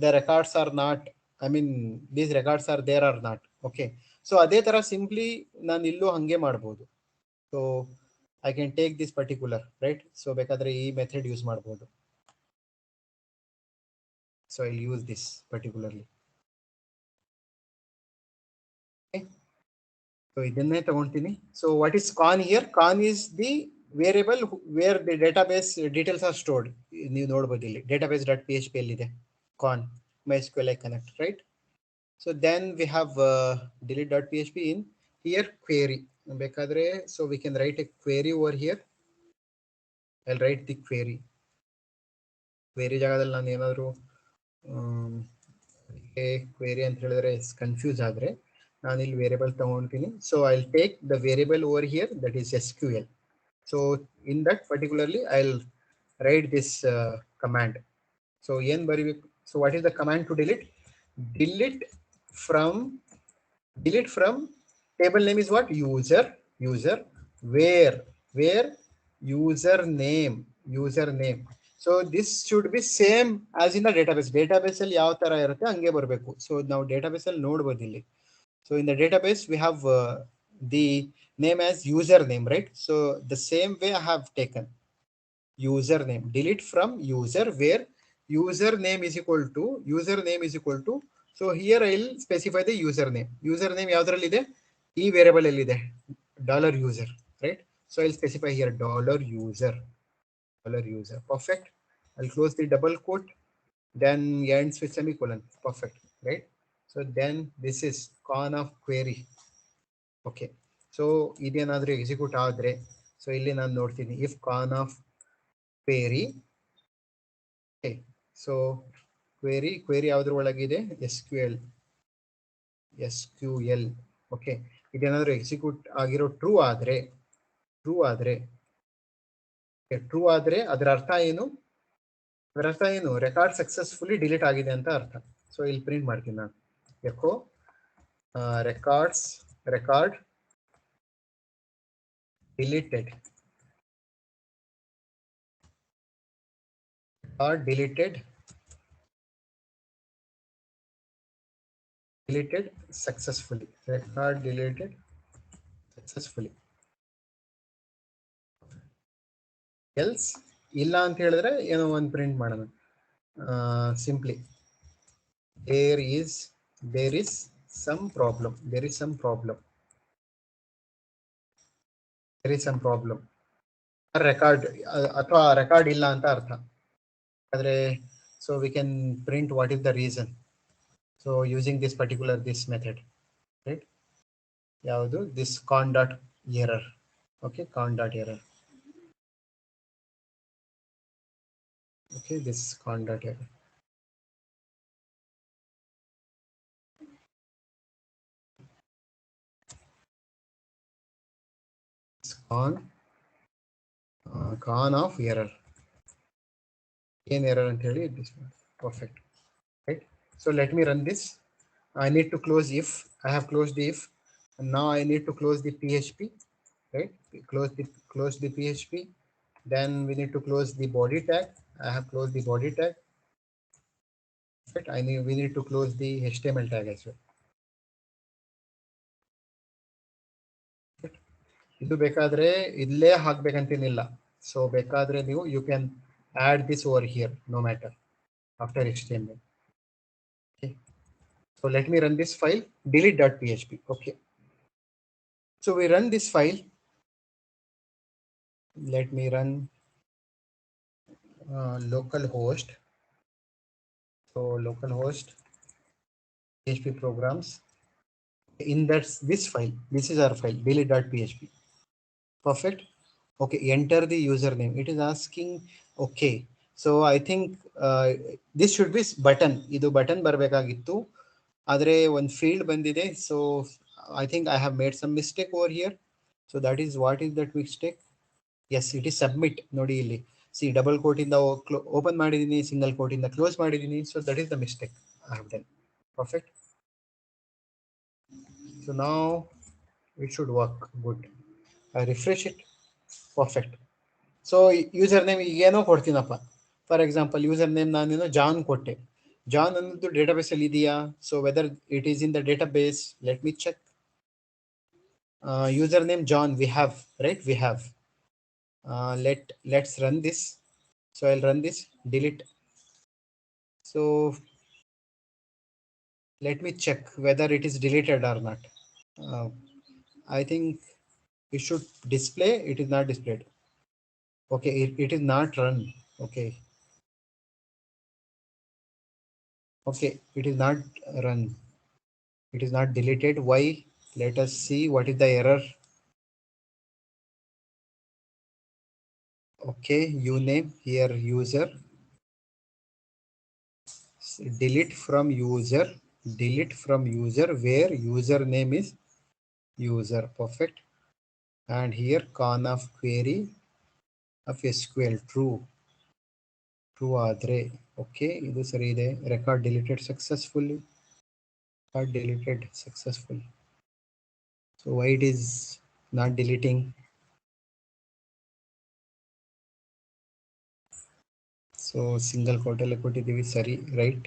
the records are not, I mean these records are there or not. Okay, so ಅದೇ ತರ simply ನಾನು ಇಲ್ಲೂ ಹಂಗೆ ಮಾಡಬಹುದು. So I can take this particular, right? So ಬೇಕಾದ್ರೆ ಈ method use ಮಾಡಬಹುದು. So I'll use this particularly. Okay, so ಇದನ್ನೇ ತಗೊಂತೀನಿ. So what is con here? Con is the variable where the database details are stored. ನೀವು ನೋಡಬಹುದು ಇಲ್ಲಿ database.php ಅಲ್ಲಿದೆ con MySQLi connect, right? So then we have delete.php in here query. ಬೇಕಾದ್ರೆ so we can write a query over here. I'll write the query ಜಾಗದಲ್ಲಿ ನಾನು ಏನಾದರೂ query ಅಂತ ಹೇಳಿದ್ರೆ ಕನ್ಫ್ಯೂಸ್ ಆದ್ರೆ ನಾನು ಇಲ್ಲಿ ವೇರಿಯಬಲ್ ತಗೊಂತೀನಿ. So I'll take the variable over here, that is SQL. So in that particularly I'll write this command. So ಏನ್ ಬರಿಬೇಕು? So what is the command to delete? Delete from table name is what? User where username. So this should be same as in the database ಅಲ್ಲಿ ಯಾವ ತರ ಇರುತ್ತೆ ಹಂಗೆ ಬರಬೇಕು. So ನಾವು database ಅಲ್ಲಿ ನೋಡಬಹುದು ಇಲ್ಲಿ. So in the database we have the name as username, right? So the same way I have taken username. Delete from user where username is equal to. So here I'll specify the username ಯಾವ್ದ್ರಲ್ಲಿದೆ, ಈ variable ಅಲ್ಲಿದೆ $user, right? So I'll specify here $user. Perfect. I'll close the double quote, then ends with semicolon. Perfect, right? So then this is con of query. Okay, so ಇದೇನಾದ್ರೂ execute ಆದ್ರೆ, so ಇಲ್ಲಿ ನಾನು ನೋಡ್ತೀನಿ if con of query. Okay, so query ಯಾವ್ದ್ರ ಒಳಗಿದೆ? SQL. Okay, ಇದೇನಾದ್ರೂ execute ಆಗಿರೋ true ಆದ್ರೆ ಅದರ ಅರ್ಥ ಏನು? ರೆಕಾರ್ಡ್ ಸಕ್ಸಸ್ಫುಲಿ ಡಿಲೀಟ್ ಆಗಿದೆ ಅಂತ ಅರ್ಥ. ಸೊ ಇಲ್ಲಿ ಪ್ರಿಂಟ್ ಮಾಡ್ತೀನಿ ನಾನು, eco record deleted successfully. Record deleted successfully. else ಇಲ್ಲ ಅಂತ ಹೇಳಿದ್ರೆ ಏನೋ ಒಂದು ಪ್ರಿಂಟ್ ಮಾಡೋಣ. Simply there is some problem. Record ಅಥವಾ ರೆಕಾರ್ಡ್ ಇಲ್ಲ ಅಂತ ಅರ್ಥ ಆದ್ರೆ, so we can print what is the reason. So using this method, right? ಯಾವುದು? this con.error. Okay, con.error. Okay, this is con.error. It's con of error. An error and tell you this one. Perfect. Right. So let me run this. I need to close if. I have closed the if. And now I need to close the PHP. Right. Close the PHP. Then we need to close the body tag. I have closed the body tag. Right. We need to close the HTML tag as well. ಇದು ಬೇಕಾದ್ರೆ ಇಲ್ಲೇ ಹಾಕ್ಬೇಕಂತೇನಿಲ್ಲ. So ಬೇಕಾದ್ರೆ ನೀವು you can add this over here no matter after HTML. Okay. So let me run this file delete.php. Okay. So we run this file. Let me run localhost. So localhost PHP programs. In this file, this is our file delete.php. Perfect. Okay, enter the username. It is asking. Okay, so I think this should be button. Idu button ಬರಬೇಕಾಗಿತ್ತು. ಆದರೆ ಒಂದು field ಬಂದಿದೆ. So I think I have made some mistake over here. So that is what is that mistake? Yes, it is submit. ನೋಡಿ ಇಲ್ಲಿ C double quote ಇಂದ open ಮಾಡಿದೀನಿ, single coat ಇಂದ close ಮಾಡಿದೀನಿ. So that is the mistake I have done. Perfect. So now it should work good. I refresh it. Perfect. So user name ಏನೋ ಕೊಡ್ತೀನಪ್ಪ. For example user name ನಾನೇನೋ John ಕೊಟ್ಟೆ. John ಅನ್ನೋದು database ಅಲ್ಲಿ ಇದೆಯಾ? So whether it is in the database, let me check. User name John we have, right? We have. Let's run this. So I'll run this, delete. So let me check whether it is deleted or not. I think it should display. It is not displayed. Okay, it is not run. Okay. Okay, it is not run. It is not deleted. Why? Let us see what is the error. Okay, uname here user. Delete from user. Delete from user where username is user. Perfect. And here con of query of SQL true. True adre. Okay, idu sari ide. Record deleted successfully. Record deleted successfully. So why it is not deleting? So single quote alle kottiddivi sari, right?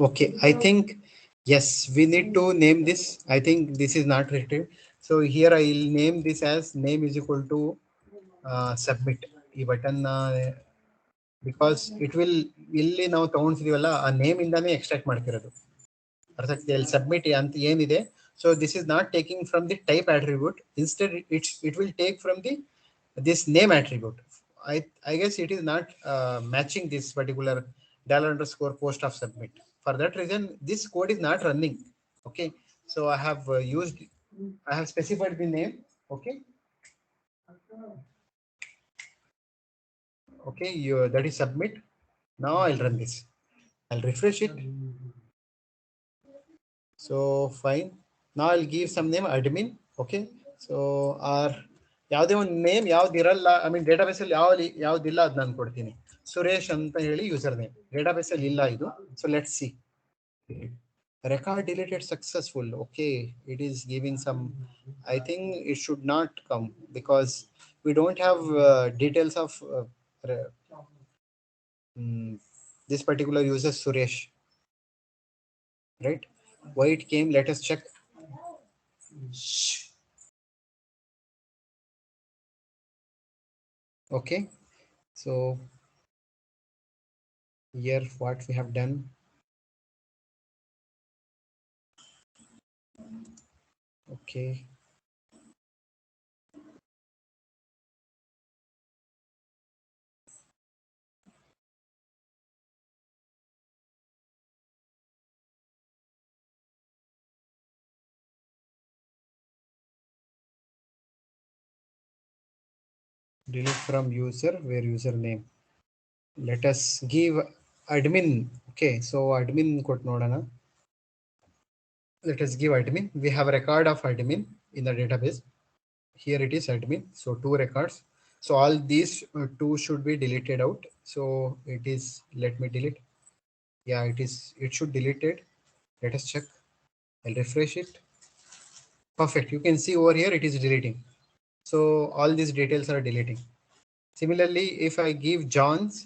Okay, I think yes, we need to name this. I think this is not written. So here I will name this as name is equal to submit. ಈ button because it will ಇಲ್ಲಿ ನಾವು ತಗೊಂಡಿದೀವಲ್ಲ ಆ name ಇಂದಾನೇ extract ಮಾಡ್ತಿರೋದು. ಅರ್ಥ ಆಗ್ತಿದೆ? ಇಲ್ಲಿ submit ಅಂತ ಏನಿದೆ. So this is not taking from the type attribute. Instead it will take from the this name attribute. I guess it is not matching this particular $_post of submit. For that reason, this code is not running. Okay, so I have specified the name. Okay, okay, that is submit. Now I'll run this. I'll refresh it. So fine. Now I'll give some name admin. Okay, so our ಯಾವುದೇ ಒಂದು name ಯಾವ್ದು ಇರಲ್ಲ, I mean database ಅಲ್ಲಿ ಯಾವ್ದಿಲ್ಲ ಅದು ನಾನು ಕೊಡ್ತೀನಿ. ಸುರೇಶ್ ಅಂತ ಹೇಳಿ ಯೂಸರ್ ನೇಮ್, ಡೇಟಾಬೇಸ್ ಅಲ್ಲಿ ಇಲ್ಲ ಇದು. So let's see. Record deleted successful. Okay, it is giving some. I think it should not come because we don't have details of this particular user Suresh, right? Why it came? Let us check. Okay, so here what we have done. Okay, delete from user where username. Let us give admin. Okay, so admin ಕೊಟ್ಟು ನೋಡೋಣ. Let us give admin. We have a record of admin in the database. Here it is admin. So two records. So all these two should be deleted out. So it is, let me delete. Yeah, it should deleted. Let us check. I'll refresh it. Perfect. You can see over here it is deleting. So all these details are deleting. Similarly, if I give John's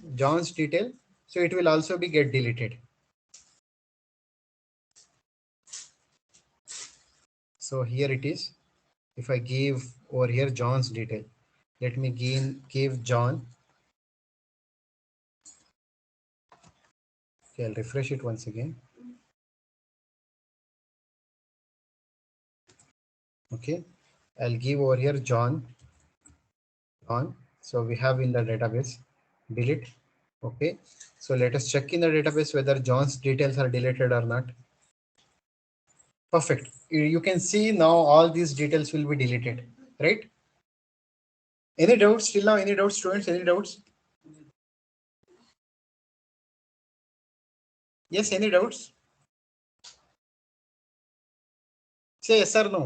detail, so it will also be get deleted. So here it is. If I give over here John's detail, let me give John. Okay, I'll refresh it once again. Okay, I'll give over here John. So we have in the database, delete. Okay, so let us check in the database whether John's details are deleted or not. Perfect. You can see now all these details will be deleted, right? Any doubts till now? Any doubts, students? Any doubts? Yes, any doubts? Say yes or no.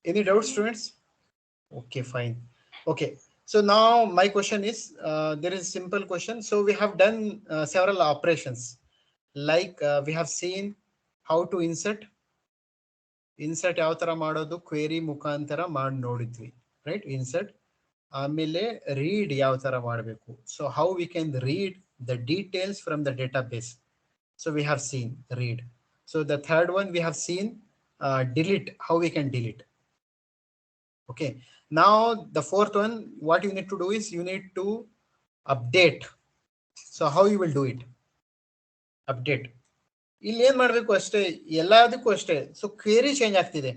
Any doubts, students? Okay, fine. Okay, so now my question is, there is a simple question. So we have done several operations, like we have seen how to insert ಯಾವ ತರ ಮಾಡೋದು, query ಮುಖಾಂತರ ಮಾಡಿ ನೋಡಿದ್ವಿ, right? Insert. ಆಮೇಲೆ read ಯಾವ ತರ ಮಾಡಬೇಕು. So how we can read the details from the data base. So we have seen read. So the third one we have seen delete, how we can delete. Okay, now the fourth one, what you need to do is you need to update. So how you will do it? Update. ಇಲ್ಲಿ ಏನ್ ಮಾಡ್ಬೇಕು ಅಷ್ಟೇ, ಎಲ್ಲದಕ್ಕೂ ಅಷ್ಟೇ. So query change ಆಗ್ತಿದೆ.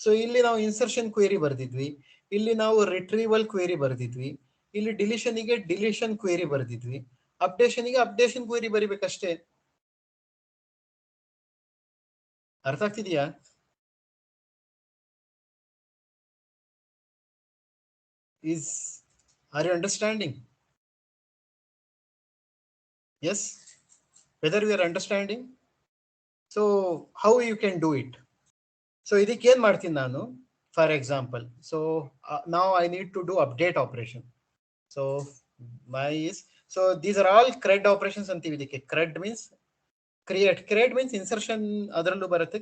So ಇಲ್ಲಿ ನಾವು insertion query ಬರ್ದಿದ್ವಿ, ಇಲ್ಲಿ ನಾವು ರಿಟ್ರೀವಲ್ ಕ್ವೇರಿ ಬರ್ದಿದ್ವಿ, ಇಲ್ಲಿ ಡಿಲಿಷನ್ಗೆ ಡಿಲಿಷನ್ ಕ್ವೇರಿ ಬರ್ದಿದ್ವಿ, ಅಪ್ಡೇಷನ್ಗೆ ಅಪ್ಡೇಷನ್ ಕ್ವೇರಿ ಬರಿಬೇಕಷ್ಟೇ. ಅರ್ಥ ಆಗ್ತಿದೆಯಾ? Are you understanding? Yes, whether we are understanding. So how you can do it? So ಇದಕ್ಕೆ ಏನ್ ಮಾಡ್ತೀನಿ ನಾನು, for example. So now I need to do update operation. So my is, so these are all CRUD operations ಅಂತೀವಿ ಇದಕ್ಕೆ. CRUD means create means insertion ಅದರಲ್ಲೂ ಬರುತ್ತೆ,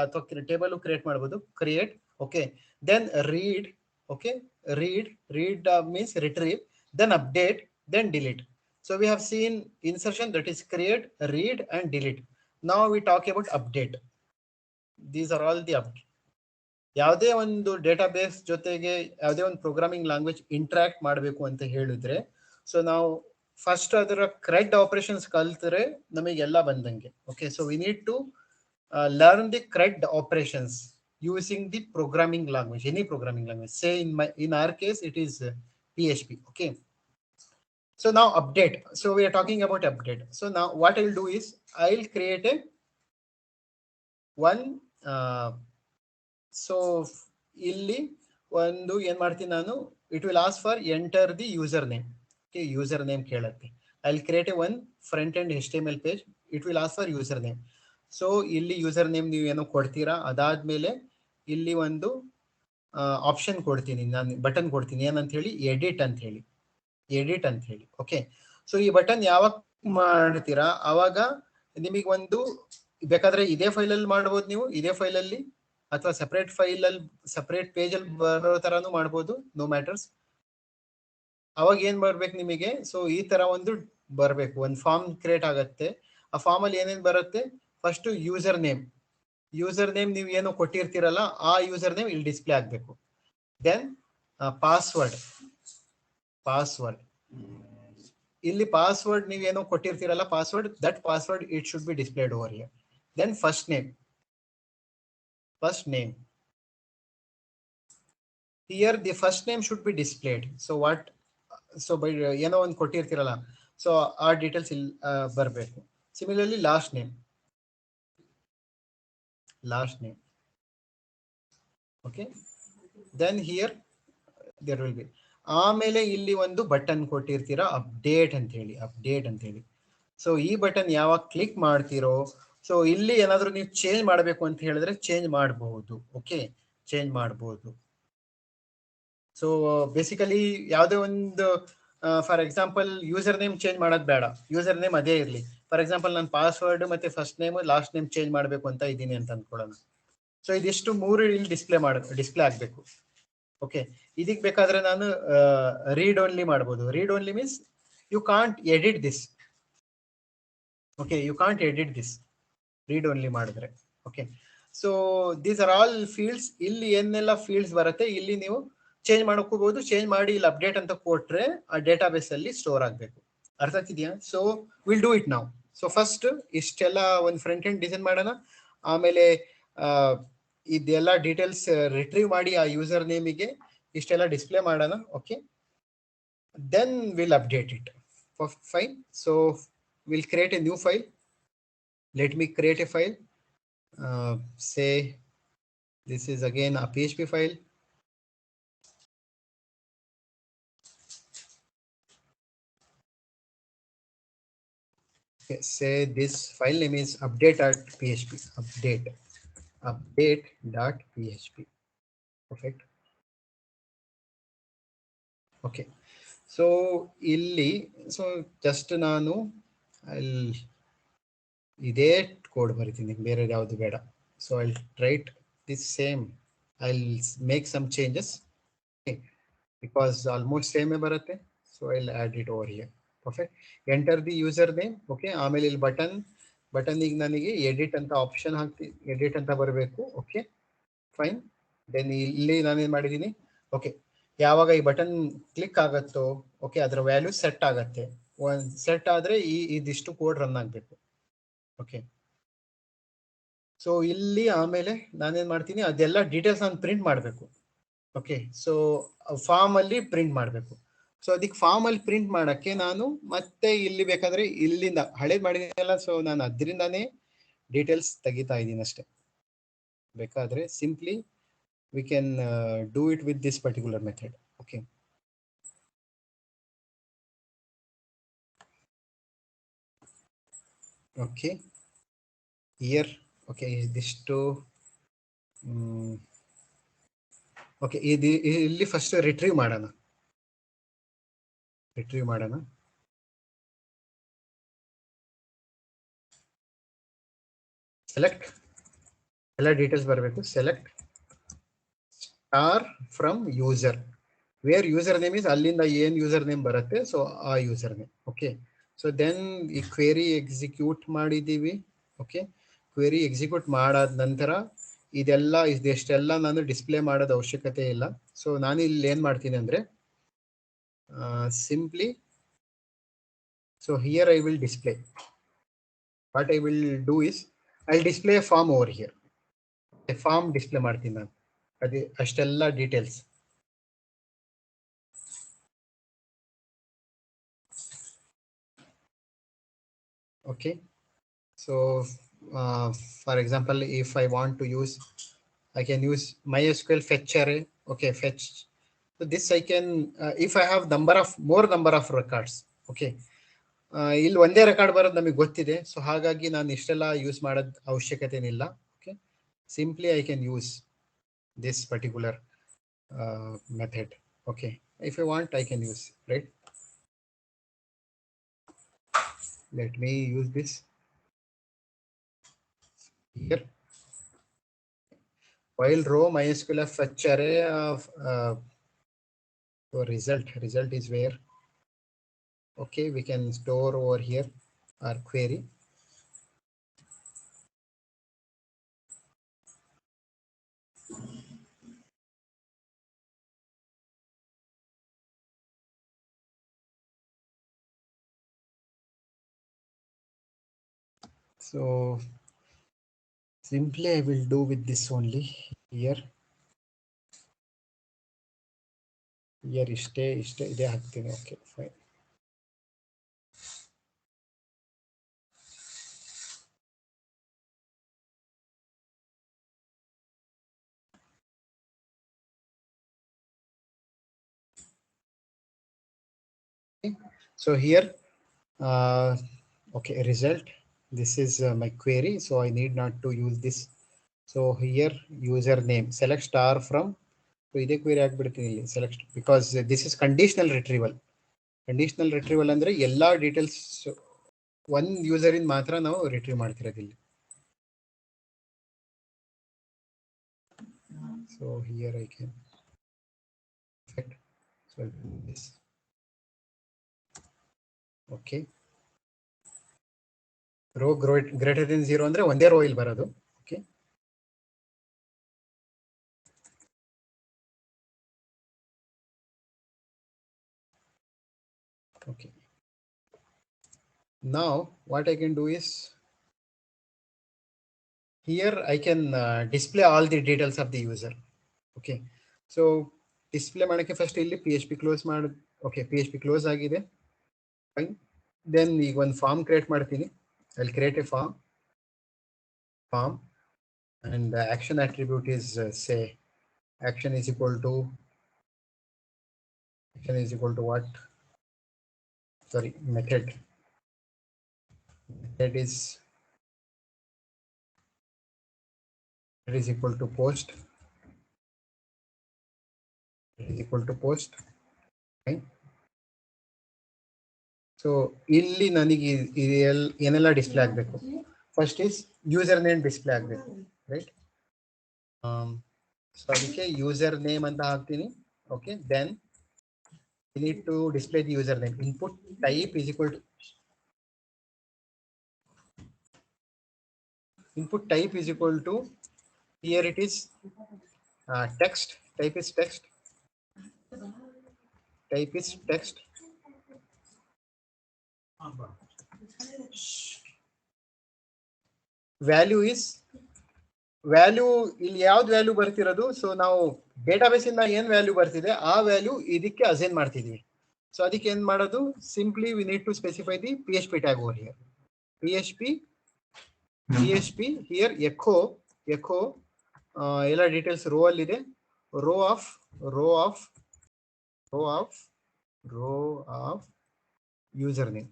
ಅಥವಾ table create ಮಾಡಬಹುದು, create. Okay, then read. Okay, read means retrieve, then update, then delete. So we have seen insertion, that is create, read and delete. Now we talk about update. These are all the update. ಯಾವುದೇ ಒಂದು database ಜೊತೆಗೆ ಯಾವುದೇ ಒಂದು programming language interact ಮಾಡಬೇಕು ಅಂತ ಹೇಳಿದ್ರೆ, so ನಾವು first ಅದರ ಕ್ರೆಡ್ ಆಪರೇಷನ್ಸ್ ಕಲ್ತ್ರೆ ನಮಗೆಲ್ಲ ಬಂದಂಗೆ. Okay, so we need to learn the CRUD operations using the programming language, any programming language. Say in our case it is PHP. Okay, so now update. So we are talking about update. So now what I will do is I will create a one. So ಇಲ್ಲಿ ಒಂದು ಏನ್ ಮಾಡ್ತೀನಿ ನಾನು, it will ask for enter the username. Okay, username ಕೇಳುತ್ತೆ. I will create a one front end HTML page. It will ask for username. So ಇಲ್ಲಿ user name ನೀವು ಏನೋ ಕೊಡ್ತೀರಾ, ಅದಾದ್ಮೇಲೆ ಇಲ್ಲಿ ಒಂದು ಆಪ್ಷನ್ ಕೊಡ್ತೀನಿ, ನಾನು ಬಟನ್ ಕೊಡ್ತೀನಿ, ಏನಂತ ಹೇಳಿ, ಎಡಿಟ್ ಅಂತ ಹೇಳಿ. ಓಕೆ, ಸೊ ಈ ಬಟನ್ ಯಾವಾಗ ಮಾಡ್ತೀರಾ ಅವಾಗ ನಿಮಗೆ ಒಂದು, ಬೇಕಾದ್ರೆ ಇದೇ ಫೈಲಲ್ಲಿ ಮಾಡ್ಬೋದು ನೀವು, ಇದೇ ಫೈಲಲ್ಲಿ, ಅಥವಾ ಸೆಪರೇಟ್ ಫೈಲಲ್ಲಿ ಸೆಪರೇಟ್ ಪೇಜಲ್ಲಿ ಬರೋ ತರಾನು ಮಾಡ್ಬೋದು, ನೋ ಮ್ಯಾಟರ್ಸ್. ಅವಾಗ ಏನ್ ಬರ್ಬೇಕು ನಿಮಗೆ, ಸೊ ಈ ತರ ಒಂದು ಬರ್ಬೇಕು, ಒಂದು ಫಾರ್ಮ್ ಕ್ರಿಯೇಟ್ ಆಗತ್ತೆ. ಆ ಫಾರ್ಮ್ ಅಲ್ಲಿ ಏನೇನ್ ಬರುತ್ತೆ, ಫಸ್ಟ್ ಯೂಸರ್ ನೇಮ್ ನೀವು ಏನೋ ಕೊಟ್ಟಿರ್ತೀರಲ್ಲ, ಆ ಯೂಸರ್ ನೇಮ್ ಇಲ್ಲಿ ಡಿಸ್ಪ್ಲೇ ಆಗ್ಬೇಕು. ದೆನ್ ಪಾಸ್ವರ್ಡ್, ಇಲ್ಲಿ ಪಾಸ್ವರ್ಡ್ ನೀವು ಏನೋ ಕೊಟ್ಟಿರ್ತೀರಲ್ಲ, that password it should be displayed over here. Then first name here the first name should be displayed. So by ಏನೋ ಒಂದು ಕೊಟ್ಟಿರ್ತೀರಲ್ಲ, ಸೊ ಆ ಡೀಟೇಲ್ಸ್ ಇಲ್ಲಿ ಬರಬೇಕು. Similarly last name. Okay, then here there will be. ಆಮೇಲೆ ಇಲ್ಲಿ ಒಂದು ಬಟನ್ ಕೊಟ್ಟಿರ್ತೀರಾ ಅಪ್ಡೇಟ್ ಅಂತ ಹೇಳಿ, ಅಪ್ಡೇಟ್ ಅಂತ ಹೇಳಿ. ಸೊ ಈ ಬಟನ್ ಯಾವಾಗ ಕ್ಲಿಕ್ ಮಾಡ್ತೀರೋ, ಸೊ ಇಲ್ಲಿ ಏನಾದರೂ ನೀವು ಚೇಂಜ್ ಮಾಡಬೇಕು ಅಂತ ಹೇಳಿದ್ರೆ ಚೇಂಜ್ ಮಾಡಬಹುದು. ಓಕೆ, ಚೇಂಜ್ ಮಾಡಬಹುದು. ಸೊ ಬೇಸಿಕಲಿ ಯಾವುದೇ ಒಂದು for example user name change ಮಾಡೋದು ಬೇಡ, ಯೂಸರ್ ನೇಮ್ ಅದೇ ಇರಲಿ. ಫಾರ್ ಎಕ್ಸಾಂಪಲ್ ನಾನು ಪಾಸ್ವರ್ಡ್ ಮತ್ತೆ first name last name change ಮಾಡಬೇಕು ಅಂತ ಇದ್ದೀನಿ ಅಂತ ಅನ್ಕೊಳ್ಳೋಣ. ಸೊ ಇದಿಷ್ಟು ಮೂರು ಇಲ್ಲಿ ಡಿಸ್ಪ್ಲೇ ಆಗಬೇಕು. ಓಕೆ, ಇದಕ್ಕೆ ಬೇಕಾದ್ರೆ ನಾನು ರೀಡ್ ಓನ್ಲಿ ಮಾಡ್ಬೋದು. Read only means you can't edit this. Okay, you can't edit this read only ಮಾಡಿದ್ರೆ. Okay, so these are all fields. ಇಲ್ಲಿ ಏನೆಲ್ಲ ಫೀಲ್ಡ್ಸ್ ಬರುತ್ತೆ ಇಲ್ಲಿ ನೀವು ಚೇಂಜ್ ಮಾಡ್ಕೋಬಹುದು. ಚೇಂಜ್ ಮಾಡಿ ಇಲ್ಲಿ ಅಪ್ಡೇಟ್ ಅಂತ ಕೊಟ್ರೆ ಆ ಡೇಟಾಬೇಸ್ ಅಲ್ಲಿ ಸ್ಟೋರ್ ಆಗಬೇಕು. ಅರ್ಥ ಆಗ್ತಿದೆಯಾ? ಸೊ ವಿಲ್ ಡೂ ಇಟ್ ನಾವು. ಸೊ ಫಸ್ಟ್ ಇಷ್ಟೆಲ್ಲ ಒಂದು ಫ್ರಂಟ್ ಎಂಡ್ ಡಿಸೈನ್ ಮಾಡೋಣ, ಆಮೇಲೆ ಇದೆಲ್ಲ ಡೀಟೇಲ್ಸ್ ರಿಟ್ರೀವ್ ಮಾಡಿ ಆ ಯೂಸರ್ ನೇಮಿಗೆ ಇಷ್ಟೆಲ್ಲ ಡಿಸ್ಪ್ಲೇ ಮಾಡೋಣ. Okay, then will update it. Fine. So will create a new file. Let me create a file. Say this is again a PHP file. Okay, say this file name is update.php. Update.php. Perfect. Okay, so illi, so just ನಾನು ಇದೇ code ಬರಿತೀನಿ, ಬೇರೆ ಯಾವುದು ಬೇಡ. So I write this same, I make some changes because almost ಸೇಮೇ ಬರುತ್ತೆ. So I add it over here. Perfect. Enter the user name. Okay, ಆಮೇಲೆ ಇಲ್ಲಿ ಬಟನಿಗೆ ನನಗೆ ಎಡಿಟ್ ಅಂತ ಆಪ್ಷನ್ ಹಾಕ್ತೀನಿ, ಎಡಿಟ್ ಅಂತ ಬರಬೇಕು. Okay, fine. ದೆನ್ ಇಲ್ಲಿ ನಾನೇನು ಮಾಡಿದ್ದೀನಿ, ಓಕೆ, ಯಾವಾಗ ಈ ಬಟನ್ ಕ್ಲಿಕ್ ಆಗುತ್ತೋ ಓಕೆ ಅದರ ವ್ಯಾಲ್ಯೂ ಸೆಟ್ ಆಗುತ್ತೆ. ಒಂದು ಸೆಟ್ ಆದರೆ ಇದಿಷ್ಟು ಕೋಡ್ ರನ್ ಆಗಬೇಕು. ಓಕೆ, ಸೊ ಇಲ್ಲಿ ಆಮೇಲೆ ನಾನೇನ್ ಮಾಡ್ತೀನಿ, ಅದೆಲ್ಲ ಡೀಟೇಲ್ಸ್ ನಾನು ಪ್ರಿಂಟ್ ಮಾಡಬೇಕು. ಓಕೆ, ಸೊ ಫಾರ್ಮ್ ಅಲ್ಲಿ ಪ್ರಿಂಟ್ ಮಾಡಬೇಕು. ಸೊ ಅದಕ್ಕೆ ಫಾರ್ಮ್ ಅಲ್ಲಿ ಪ್ರಿಂಟ್ ಮಾಡಕ್ಕೆ ನಾನು ಮತ್ತೆ ಇಲ್ಲಿ ಬೇಕಾದ್ರೆ ಇಲ್ಲಿಂದ ಹಳೇದು ಮಾಡಿದೀನಲ್ಲ, ಸೊ ನಾನು ಅದರಿಂದಾನೇ ಡೀಟೇಲ್ಸ್ ತೆಗಿತಾ ಇದ್ದೀನಿ ಅಷ್ಟೇ. ಬೇಕಾದ್ರೆ simply we can do it with this particular method. Okay, okay year. Okay, ಇದಿಷ್ಟು ಓಕೆ, ಇಲ್ಲಿ ಫಸ್ಟ್ ರಿಟ್ರೀವ್ ಮಾಡೋಣ. ಸೆಲೆಕ್ಟ್, ಎಲ್ಲ ಡೀಟೇಲ್ಸ್ ಬರಬೇಕು. Select star from user, where user name is, ಅಲ್ಲಿಂದ ಏನು ಯೂಸರ್ ನೇಮ್ ಬರುತ್ತೆ ಸೊ ಆ user name. Okay, so then ಈ ಕ್ವೇರಿ ಎಕ್ಸಿಕ್ಯೂಟ್ ಮಾಡಿದ್ದೀವಿ. ಓಕೆ, ಕ್ವೇರಿ ಎಕ್ಸಿಕ್ಯೂಟ್ ಮಾಡಾದ ನಂತರ ಇದೆಷ್ಟೆಲ್ಲ ನಾನು ಡಿಸ್ಪ್ಲೇ ಮಾಡೋದು ಅವಶ್ಯಕತೆ ಇಲ್ಲ. ಸೊ ನಾನು ಇಲ್ಲಿ ಏನು ಮಾಡ್ತೀನಿ ಅಂದರೆ simply, so here I will display, what I will do is I display form over here. Form display ಮಾಡ್ತೀನಿ ನಾನು, ಅದೇ ಅಷ್ಟೆಲ್ಲ details. Okay, so for example, if I want to use, I can use MySQL fetch array. Okay, fetch. So this I can, if I have more number of records. Okay, ಇಲ್ಲಿ ಒಂದೇ record ಬರೋದು ನಮಗೆ ಗೊತ್ತಿದೆ. So ಹಾಗಾಗಿ ನಾನು ಇಷ್ಟೆಲ್ಲ use ಮಾಡೋದು ಅವಶ್ಯಕತೆ ಏನಿಲ್ಲ. Okay, simply I can use this particular method. Okay, if I want I can use, right. Let me use this here. While row MySQL fetch array of result is where, okay, we can store over here our query. So simply I will do with this only here. ಇಷ್ಟೇ ಇದೇ ಹಾಕ್ತೀನಿ. Okay, fine. Okay. So here, okay, result. This is my query, so I need not to use this. So here, username, select star from. So ಇದೇ query ಆಗ್ಬಿಡ್ತೀನಿ ಇಲ್ಲಿ select because this is conditional retrieval. Conditional retrieval ಅಂದ್ರೆ ಎಲ್ಲಾ details one user in ಮಾತ್ರ ನಾವು retrieve ಮಾಡ್ತಿರೋದು ಇಲ್ಲಿ. So here I can perfect. So I'll do this. Okay. Row greater than 0 ಅಂದ್ರೆ ಒಂದೇ ರೋ ಇಲ್ಲಿ ಬರೋದು. Okay. Okay. Now what I can do is here I can display all the details of the user. Okay. So display ಮಾಡಕ್ಕೆ first ಇಲ್ಲಿ PHP close ಮಾಡು. Okay, PHP close ಆಗಿದೆ. Fine. Then ಈಗ ಒಂದು ಫಾರ್ಮ್ ಕ್ರಿಯೇಟ್ ಮಾಡ್ತೀನಿ. I'll create a form and the action attribute is say action is equal to what? Sorry, method is equal to post. It is equal to post. Right? So ಇಲ್ಲಿ ನನಗೆ ಏನೆಲ್ಲ display ಆಗಬೇಕು. First is user name display ಆಗಬೇಕು, right? So ಅದಕ್ಕೆ user name ಅಂತ ಹಾಕ್ತೀನಿ. Okay, then we need to display the username. Input type is equal to here it is text. Type is text. Value is value ಇಲ್ಲಿ ಯಾವ್ದು value ಬರ್ತಿರೋದು. So ನಾವು database ಇಂದ ಏನ್ value ಬರ್ತಿದೆ ಆ ವ್ಯಾಲ್ಯೂ ಇದಕ್ಕೆ ಅಸೈನ್ ಮಾಡ್ತಿದೀವಿ. ಸೊ ಅದಕ್ಕೆ ಏನ್ ಮಾಡೋದು, simply we need to specify the PHP tag over here. PHP here echo ಎಲ್ಲ ಡೀಟೇಲ್ಸ್ ರೋ ಅಲ್ಲಿ ಇದೆ. Row of user name.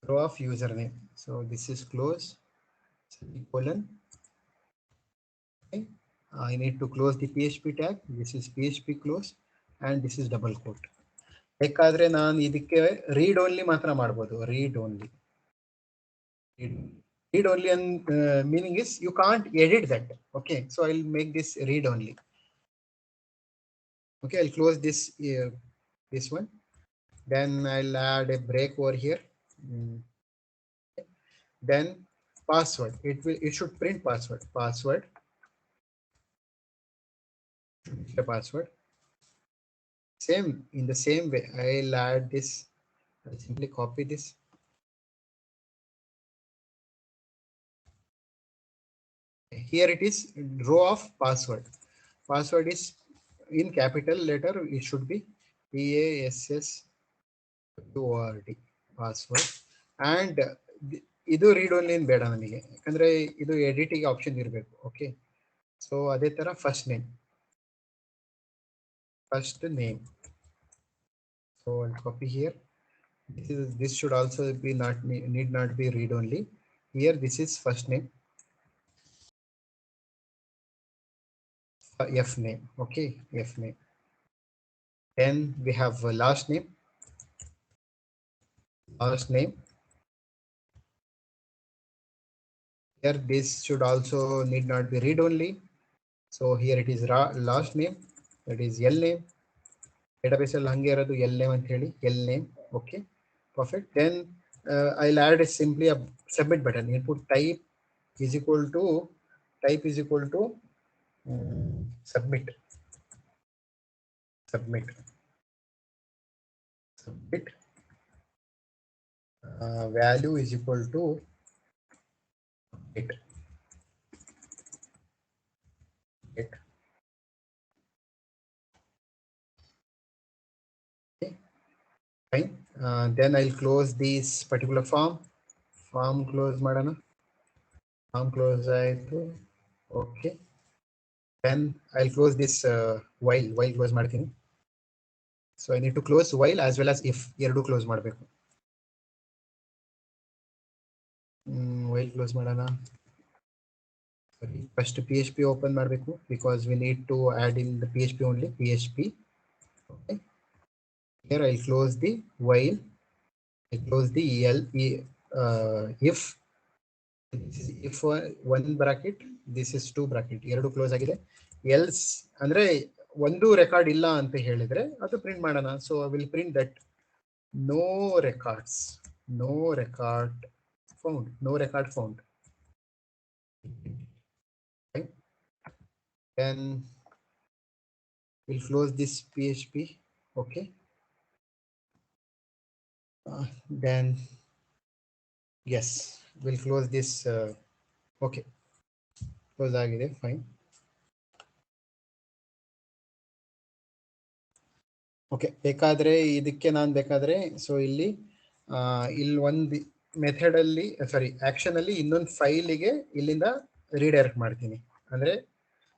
Row of username. So this is close semicolon. Okay. I need to close the PHP tag. This is PHP close and this is double quote. ಬೇಕಾದ್ರೆ ನಾನು ಇದಕ್ಕೆ read only ಮಾತ್ರ ಮಾಡಬಹುದು. read only and meaning is you can't edit that. Okay, so I'll make this read only. Okay, I'll close this this one. Then I'll add a break over here. Then password, it should print password. Same in the same way I'll add this. I'll simply copy this. Here it is row of password. Password is in capital letter. It should be PASSWORD password. And ಇದು read only ಏನು ಬೇಡ ನನಗೆ, ಯಾಕಂದ್ರೆ ಇದು editing option ಇರಬೇಕು. Okay, so ಅದೇ ತರ first name. So I'll copy here. This should also be need not be read only. Here this is first name. F name. Okay, F name. Then we have last name. Here this should also need not be read only. So here it is last name, that is L name. Database ಅಲ್ಲಿ ಹಂಗೆ ಇರೋದು L name ಅಂತ ಹೇಳಿ, L name. Okay, perfect. Then I'll add simply a submit button. Input type is equal to submit. Value is equal to it. Okay, fine. Then I'll close this particular form close ಮಾಡೋಣ. Form close ಆಯ್ತು. Okay, Then I'll close this while close ಮಾಡ್ತೀನಿ. So I need to close while as well as if ಎರಡು close ಮಾಡಬೇಕು. while close ಮಾಡೋಣ. First PHP open ಮಾಡಬೇಕು because we need to add in the PHP only. PHP. Okay. Here I'll close the while. I close the if one bracket, this is two bracket, ಎರಡು close ಆಗಿದೆ. Else ಅಂದ್ರೆ ಒಂದು record ಇಲ್ಲ ಅಂತ ಹೇಳಿದ್ರೆ ಅದು print ಮಾಡೋಣ. So I will print that no records, no record found, no record found. Okay. Then we'll close this PHP. Okay. Then yes, we'll close this. Okay, close ಆಗಿದೆ, fine. Okay, ಬೇಕಾದ್ರೆ ಇದಕ್ಕೆ ನಾನು ಬೇಕಾದ್ರೆ ಸೊ ಇಲ್ಲಿ ಒಂದು method ಅಲ್ಲಿ ಸಾರಿ action ಅಲ್ಲಿ ಇನ್ನೊಂದು ಫೈಲಿಗೆ ಇಲ್ಲಿಂದ ರೀಡೈರೆಕ್ಟ್ ಮಾಡ್ತೀನಿ. ಅಂದ್ರೆ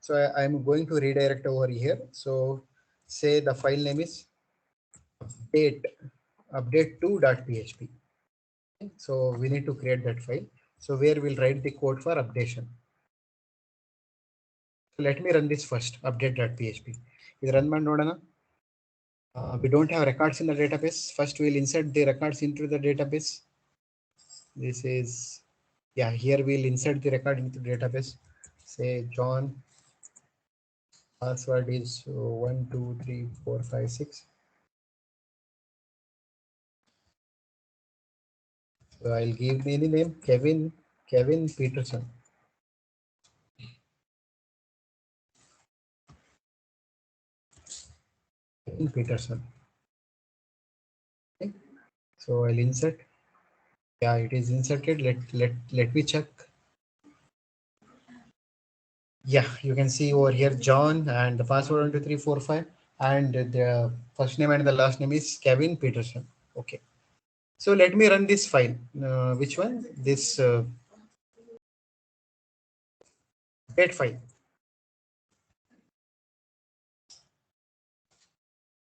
so I am going to redirect over here. So say the file name is update2.php. So we need to create that file. So where we'll write the code for updation. So let me run this first, update.php. This run ಮಾಡಿ ನೋಡೋಣ. We don't have records in the database. First we'll insert the records into the database. This is, yeah, here we'll insert the record into the database. Say John, password is 1 2 3 4 5 6. So I'll give any name, Kevin Peterson. Peterson. Okay. So I'll insert. Yeah, it is inserted. Let me check. Yeah, you can see over here John and the password 1 2 3 4 5 and the first name and the last name is Kevin Peterson. Okay. So let me run this file. Which one? This update file.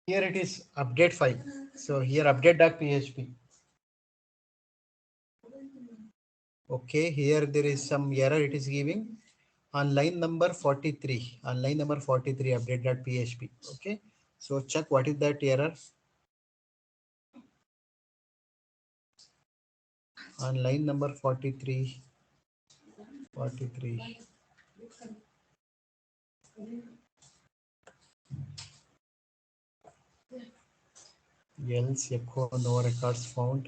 Here it is update file. So here update.php. Okay, here there is some error it is giving on line number 43. On line number 43 update.php. Okay, so check what is that error. On line number 43. Else echo no records found.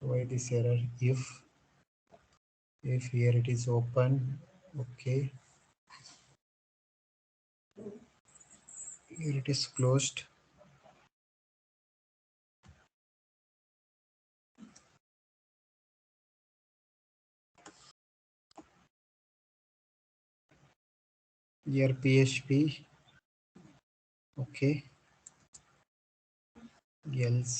Why this error? If here it is open. Okay, here it is closed. Here PHP. Okay, else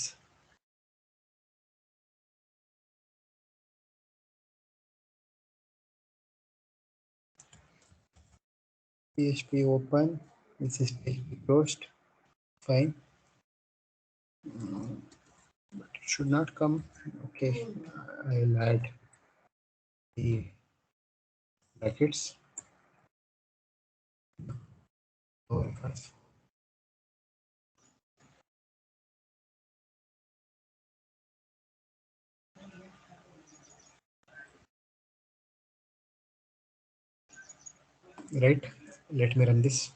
PHP open. This is PHP closed. Fine, but it should not come. Okay, I'll add the brackets. Right, let me run this.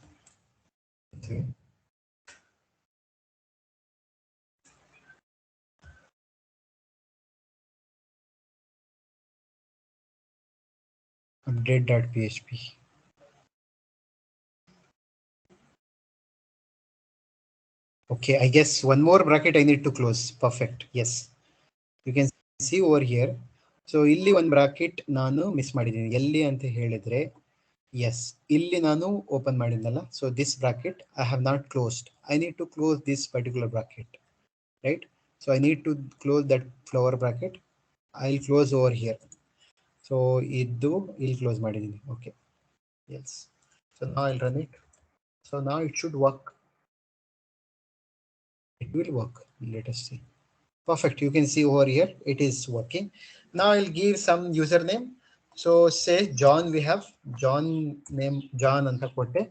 Update.php. Okay, I guess one more bracket I need to close. Perfect. Yes, you can see over here. So ಇಲ್ಲಿ ಒಂದು bracket ನಾನು miss ಮಾಡಿದ್ದೀನಿ. ಎಲ್ಲಿ ಅಂತ ಹೇಳಿದ್ರೆ S, ಇಲ್ಲಿ ನಾನು open ಮಾಡಿದ್ನಲ್ಲ. So this bracket I have not closed. I need to close this particular bracket, right? So I need to close that flower bracket. I'll close over here. So ಇದು ಇಲ್ಲಿ close ಮಾಡಿದ್ದೀನಿ. Okay, yes. So ನಾ I'll run it. So ನಾ it should work. It will work. Let us see. Perfect. You can see over here it is working. Now I'll give some username. So say John, we have John name John anta kotte.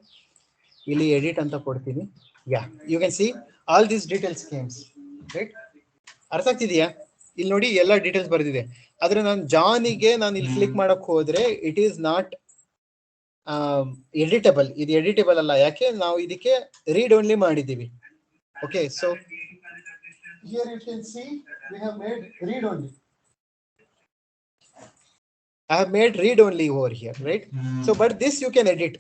Illi edit anta ಕೊಡ್ತೀನಿ. Yeah, you can see all these details came, right? ಅರ್ಥ ಆಗ್ತಿದೆಯಾ? ಇಲ್ಲಿ ನೋಡಿ ಎಲ್ಲ details ಬರ್ದಿದೆ. ಆದ್ರೆ ನಾನು ಜಾನಿಗೆ ನಾನು ಇಲ್ಲಿ ಕ್ಲಿಕ್ ಮಾಡಕ್ ಹೋದ್ರೆ ಇಟ್ ಈಸ್ ನಾಟ್ ಎಡಿಟಬಲ್. ಇದು ಎಡಿಟಬಲ್ ಅಲ್ಲ. ಯಾಕೆ? ನಾವು ಇದಕ್ಕೆ ರೀಡ್ ಓನ್ಲಿ ಮಾಡಿದ್ದೀವಿ. Okay, so here you can see we have made read only. I have made read only over here, right? So but this you can edit.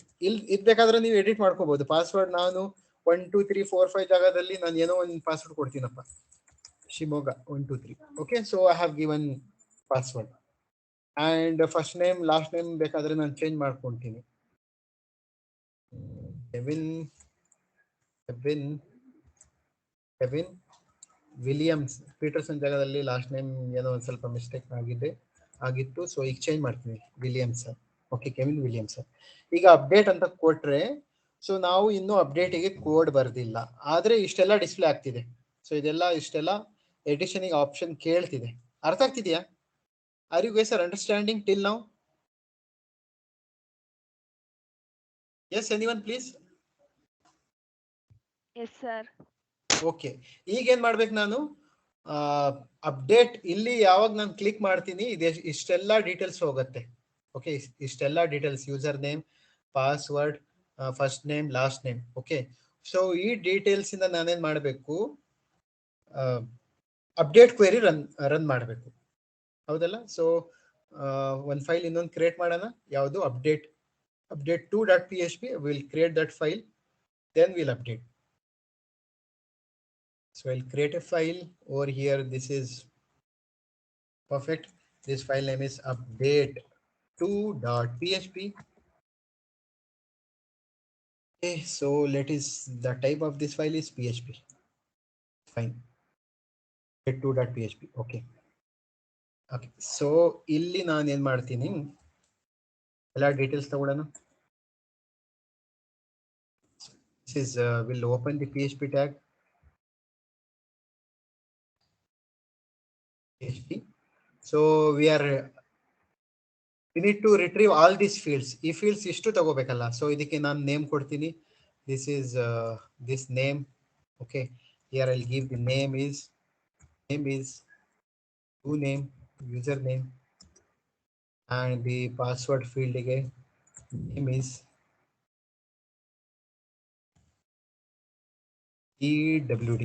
ಇದು ಬೇಕಾದ್ರೆ ನೀವು ಎಡಿಟ್ ಮಾಡ್ಕೋಬಹುದು. ಪಾಸ್ವರ್ಡ್ ನಾನು 1 2 3 4 5 ಜಾಗದಲ್ಲಿ ನಾನು ಏನೋ ಒಂದು ಪಾಸ್ವರ್ಡ್ ಕೊಡ್ತೀನಪ್ಪ, Shivamogga 1 2 3. Okay, so I have given password and first name last name ಬೇಕಾದ್ರೆ ನಾನು ಚೇಂಜ್ ಮಾಡ್ಕೊತೀನಿ. ಕೆವಿನ್ ವಿಲಿಯಮ್ಸ್ ಪೀಟರ್ಸನ್ ಜಾಗದಲ್ಲಿ ಲಾಸ್ಟ್ ನೇಮ್ ಏನೋ ಒಂದು ಸ್ವಲ್ಪ ಮಿಸ್ಟೇಕ್ ಆಗಿತ್ತು. ಸೊ ಈಗ ಚೇಂಜ್ ಮಾಡ್ತೀನಿ, ವಿಲಿಯಮ್ಸ್. Okay, Kevin Williams. ಈಗ ಅಪ್ಡೇಟ್ ಅಂತ ಕೊಟ್ರೆ, ಸೊ ನಾವು ಇನ್ನೂ ಅಪ್ಡೇಟಿಗೆ ಕೋಡ್ ಬರ್ದಿಲ್ಲ, ಆದ್ರೆ ಇಷ್ಟೆಲ್ಲ ಡಿಸ್ಪ್ಲೇ ಆಗ್ತಿದೆ. ಸೊ ಇಷ್ಟೆಲ್ಲ ಎಡಿಷನಿಗೆ ಆಪ್ಷನ್ ಕೇಳ್ತಿದೆ. ಅರ್ಥ ಆಗ್ತಿದೆಯಾ? Are you guys are understanding till now? Yes, anyone please? Yes sir. Okay, ಈಗ ಏನ್ ಮಾಡ್ಬೇಕು ನಾನು? ಅಪ್ಡೇಟ್ ಇಲ್ಲಿ ಯಾವಾಗ ನಾನು ಕ್ಲಿಕ್ ಮಾಡ್ತೀನಿ ಇಷ್ಟೆಲ್ಲ ಡೀಟೇಲ್ಸ್ ಹೋಗುತ್ತೆ. ಓಕೆ, ಇಷ್ಟೆಲ್ಲ details, user name, password, first name, last name. Okay, so ಈ ಡೀಟೇಲ್ಸ್ ಇಂದ ನಾನೇನ್ ಮಾಡಬೇಕು? ಅಪ್ಡೇಟ್ ಕ್ವೆರಿ ರನ್ ಮಾಡಬೇಕು, ಹೌದಲ್ಲ? ಸೊ ಒಂದು ಫೈಲ್ ಇನ್ನೊಂದು ಕ್ರಿಯೇಟ್ ಮಾಡೋಣ. ಯಾವುದು? Update 2.php. Will create that file, then we'll update. So I'll create a file over here. This is perfect. This file name is update2.php. Okay, so the type of this file is PHP. Fine. update2.php. Okay. Okay. So ಇಲ್ಲಿ ನಾನು ಏನು ಮಾಡ್ತೀನಿ, ಎಲ್ಲ details ತಗೊಳ್ಳೋಣ. This is we'll open the PHP tag. PHP. So we need to retrieve all these fields. ಈ fields ಇಷ್ಟು ತಗೋಬೇಕಲ್ಲ. So ಇದಕ್ಕೆ ನಾನು ನೇಮ್ ಕೊಡ್ತೀನಿ. This is this name. Okay, here I'll give the name is to name, username, and the password field again. Name is PWD.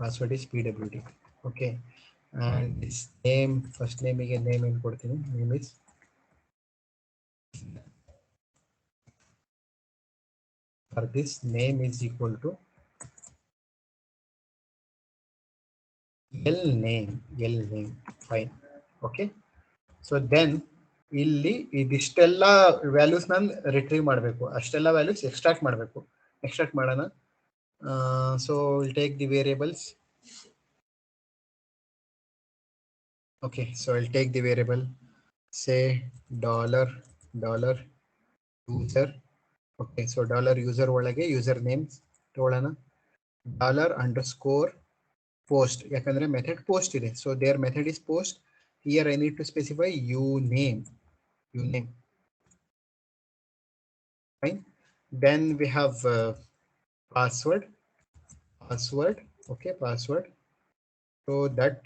Password is PWD. Okay, and this name, first name again, name in ಕೊಡ್ತೀನಿ. Name is for this name is equal to L name. Fine. Okay, so then ಇಲ್ಲಿ ಇದಿಷ್ಟೆಲ್ಲ values ನಾನು retrieve ಮಾಡಬೇಕು. ಅಷ್ಟೆಲ್ಲ values extract ಮಾಡಬೇಕು. Extract ಮಾಡೋಣ. So will take the variables. Okay, so I'll take the variable, say $user. Okay, so $user ಒಳಗೆ user name ತಗೊಳ್ಳೋಣ. $_post, ಯಾಕಂದ್ರೆ method post ಇದೆ. So there method is post. Here I need to specify name. Fine. Then we have password. Okay, password. So that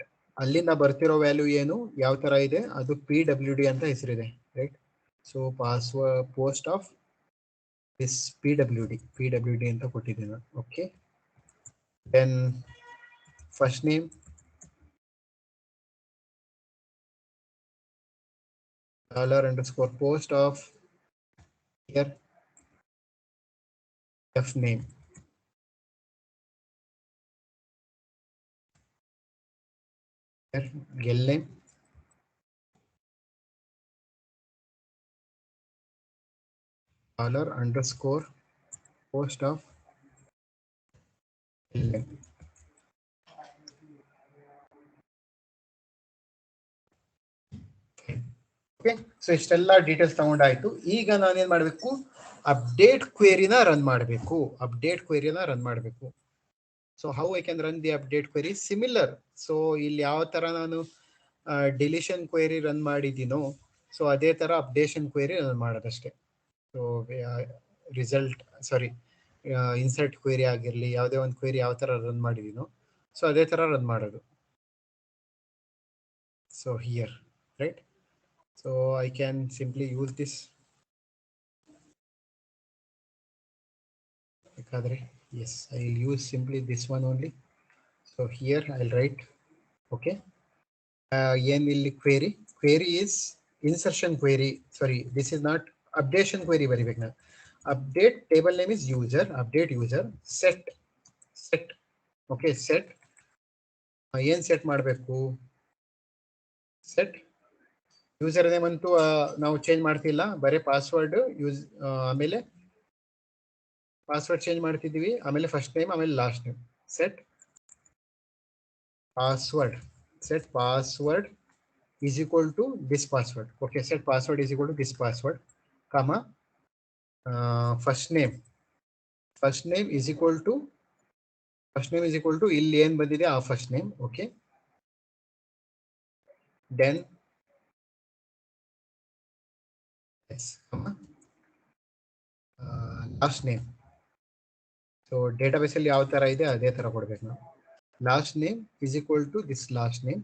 ಅಲ್ಲಿಂದ ಬರ್ತಿರೋ value ಏನು, ಯಾವ ತರ ಇದೆ, ಅದು PWD ಅಂತ ಹೆಸರಿದೆ, right? So password post of this PWD ಅಂತ ಕೊಟ್ಟಿದ್ದೀನಿ. Okay, then first name, $_post of here f name. Gel name, $_post of gel name. Okay, so ಇಷ್ಟೆಲ್ಲ ಡೀಟೇಲ್ಸ್ ತಗೊಂಡಾಯ್ತು. ಈಗ ನಾನೇನ್ ಮಾಡಬೇಕು, ಅಪ್ಡೇಟ್ ಕ್ವೇರಿನ ರನ್ ಮಾಡಬೇಕು. ಅಪ್ಡೇಟ್ ಕ್ವೇರಿನ ರನ್ ಮಾಡಬೇಕು. So how I can run the update query similar. So ಇಲ್ಲಿ ಯಾವ ತರ ನಾನು ಡಿಲಿಷನ್ ಕ್ವೇರಿ ರನ್ ಮಾಡಿದ್ದೀನೋ, ಸೊ ಅದೇ ತರ ಅಪ್ಡೇಷನ್ ಕ್ವೇರಿ ರನ್ ಮಾಡೋದಷ್ಟೇ. So result sorry insert query ಆಗಿರಲಿ, ಯಾವುದೇ ಒಂದು ಕ್ವೇರಿ ಯಾವ ತರ ರನ್ ಮಾಡಿದ್ದೀನೋ ಸೊ ಅದೇ ತರ ರನ್ ಮಾಡೋದು. So here right, so I can simply use this. Yes, I will use simply this one only. So here I'll write, okay, query. Query is insertion query. Sorry, this is not updation query. Very big now. Update table name is user. Update user set. Okay, set. Set ಮಾಡಬೇಕು. Set user name ಅಂತೂ ನಾವು change ಮಾಡ್ತಿಲ್ಲ, ಬರೀ password use, ಆಮೇಲೆ password change ಮಾಡ್ತಿದ್ದೀವಿ, ಆಮೇಲೆ first name, ಆಮೇಲೆ last name. Set password is equal to this password. Okay, set password is equal to this password, comma first name is equal to ಇಲ್ಲಿ ಏನ್ ಬಂದಿದೆ ಆ first name. Okay, then last name. So database ಅಲ್ಲಿ ಯಾವ ತರ ಇದೆ ಅದೇ ತರ ಕೊಡ್ಬೇಕು ನಾವು. Last name is equal to this last name.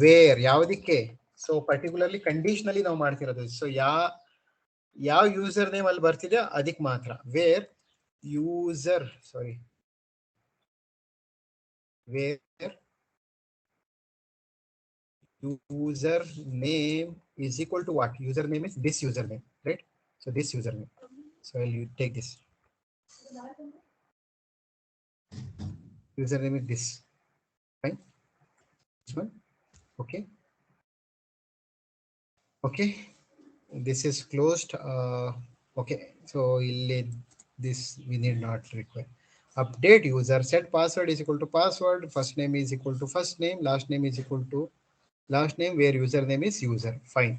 Wear ಯಾವುದಕ್ಕೆ, ಸೊ ಪರ್ಟಿಕ್ಯುಲರ್ಲಿ ಕಂಡೀಷನಲಿ ನಾವು ಮಾಡ್ತಿರೋದು. ಸೊ ಯಾವ ಯೂಸರ್ ನೇಮ್ ಅಲ್ಲಿ ಬರ್ತಿದೆ ಅದಕ್ಕೆ ಮಾತ್ರ. Where user name is equal to what? Username is this username, right? So this username. So I'll take this. Username is this. Fine. This one. Okay. Okay. This is closed. Okay. So this we need not require. Update user, set password is equal to password, first name is equal to first name, last name is equal to last name, where username is user. Fine.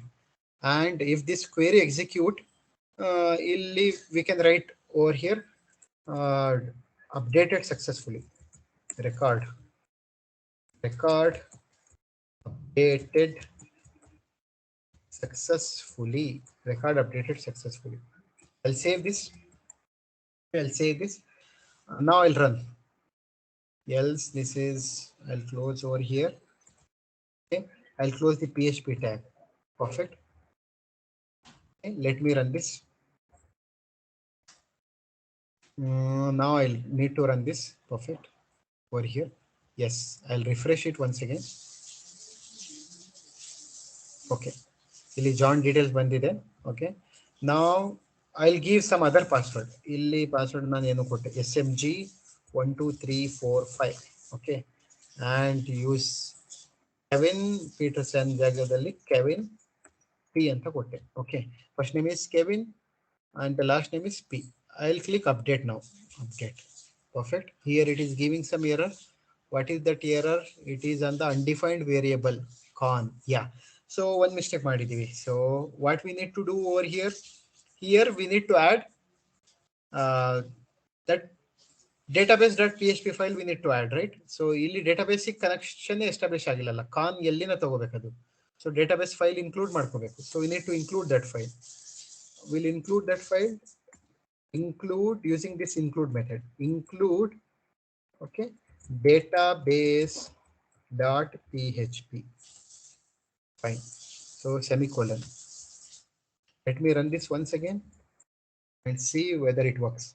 And if this query execute, we can write over here updated successfully. Record updated successfully. Record updated successfully. I'll save this. Now I'll run. Else this is, I'll close over here. Okay, I'll close the PHP tag. Perfect. Okay, let me run this. Now I'll need to run this. Perfect. Over here. Yes, I'll refresh it once again. Okay, ಇಲ್ಲಿ John details ಬಂದಿದೆ. Okay, ನಾವು I'll give some other password. ಇಲ್ಲಿ password ನಾನು ಏನು ಕೊಟ್ಟೆ, SMG12345. Okay, and use Kevin Peterson ಜಾಗದಲ್ಲಿ Kevin P ಅಂತ ಕೊಟ್ಟೆ. Okay, first name is Kevin and the last name is P. I'll click update now. Update. Perfect. Here it is giving some error. What is that error? It is on the undefined variable con. Yeah. So one mistake ಮಾಡಿದೀವಿ. So what we need to do over here? Here we need to add that database.php file we need to add, right? So ಇಲ್ಲಿ database connection establish ಆಗಿಲ್ಲಲ್ಲ, con ಎಲ್ಲಿನ ತಗೋಬೇಕದು. So database file include ಮಾಡ್ಕೋಬೇಕು. So we need to include that file. We'll include that file. Include using this include method. Include, okay, database.php. Fine. So semicolon. Let me run this once again and see whether it works.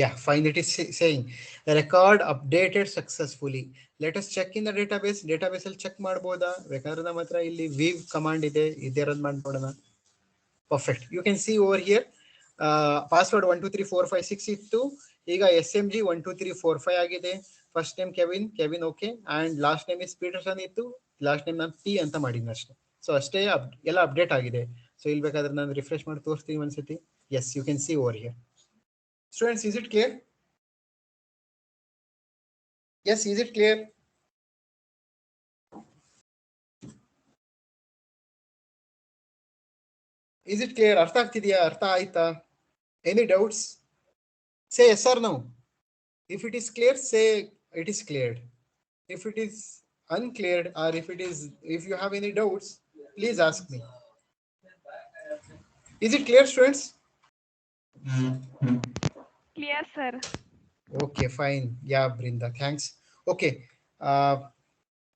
Yeah, fine. It is saying the record updated successfully. Let us check in the database. Database ಅಲ್ಲಿ check ಮಾಡಬಹುದಾ? ಬೇಕಾದ್ರೆ ನಮ್ಮ ಹತ್ರ ಇಲ್ಲಿ weave command ಇದೆ, ಇದೇ run ಮಾಡಿ ನೋಡೋಣ. Perfect. You can see over here password 123456 ಇತ್ತು, ಈಗ SMG 12345 ಆಗಿದೆ. First name Kevin okay, and last name is Peterson ಇತ್ತು, ಲಾಸ್ಟ್ ನೇಮ್ ನಾನು ಪಿ ಅಂತ ಮಾಡಿದ್ನ ಅಷ್ಟೇ. ಸೊ ಅಷ್ಟೇ, ಎಲ್ಲ ಅಪ್ಡೇಟ್ ಆಗಿದೆ. ಸೊ ಇಲ್ಲಿ ಬೇಕಾದ್ರೆ ನಾನು ರಿಫ್ರೆಶ್ ಮಾಡಿ ತೋರಿಸ್ತೀನಿ ಒಂದ್ಸತಿ. Yes, you can see over here. Students, is it clear? Yes, is it clear? Is it clear? ಅರ್ಥ ಆಗ್ತಿದೆಯಾ? ಅರ್ಥ ಆಯ್ತಾ? Any doubts? Say yes or no. If it is clear, say it is cleared. If it is uncleared, or if you have any doubts, please ask me. Is it clear, students? Clear, sir. Okay, fine. Yeah, Brinda, thanks. Okay.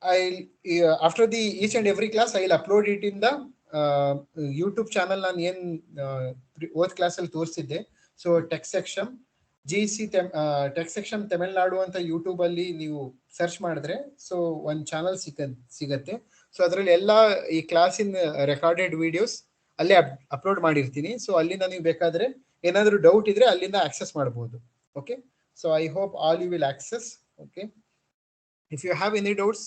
I'll after the each and every class, I'll upload it in the YouTube channel. ನಾನು ಏನು ಓದ್ ಕ್ಲಾಸಲ್ಲಿ ತೋರಿಸಿದ್ದೆ. So tech section tech section Tamil Nadu ಅಂತ YouTube ಅಲ್ಲಿ ನೀವು search ಮಾಡಿದ್ರೆ so ಒಂದು ಚಾನಲ್ ಸಿಗತ್ತೆ. ಸೊ ಅದರಲ್ಲಿ ಎಲ್ಲ ಈ ಕ್ಲಾಸಿನ ರೆಕಾರ್ಡೆಡ್ ವಿಡಿಯೋಸ್ ಅಲ್ಲೇ ಅಪ್ಲೋಡ್ ಮಾಡಿರ್ತೀನಿ. ಸೊ ಅಲ್ಲಿಂದ ನೀವು ಬೇಕಾದ್ರೆ ಏನಾದರೂ ಡೌಟ್ ಇದ್ರೆ ಅಲ್ಲಿಂದ ಆಕ್ಸೆಸ್ ಮಾಡ್ಬೋದು. Okay, so I hope all you will access. Okay, if you have any doubts,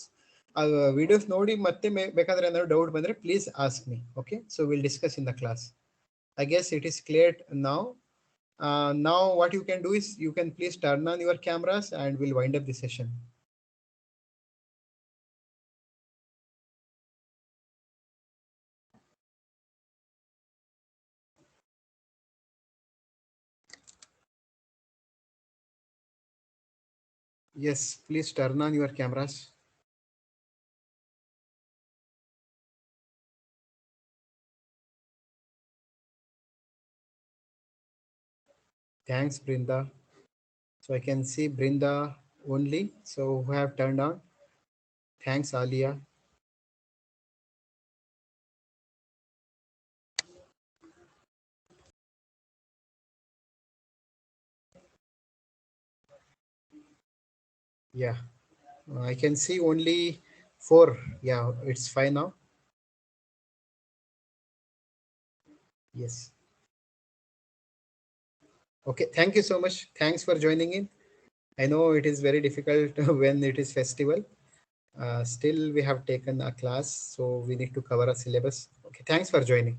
videos ನೋಡಿ ಮತ್ತೆ ಬೇಕಾದ್ರೆ ಏನಾದ್ರು ಡೌಟ್ ಬಂದ್ರೆ please ask me. Okay, so will discuss in the class. I guess it is clear now. Now what you can do is you can please turn on your cameras and we'll wind up the session. Yes, please turn on your cameras. Thanks, Brinda. So I can see Brinda only, so who have turned on. Thanks, Alia. Yeah, I can see only 4. Yeah, it's 5 now. Yes. Okay, thank you so much. Thanks for joining in. I know it is very difficult when it is festival. Still we have taken a class, so we need to cover a syllabus. Okay, thanks for joining.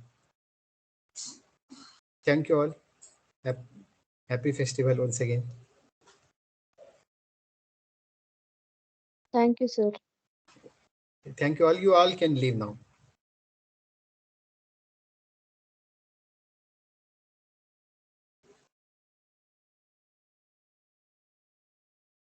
Thank you all. Happy festival once again. Thank you, sir. Thank you all. You all can leave now.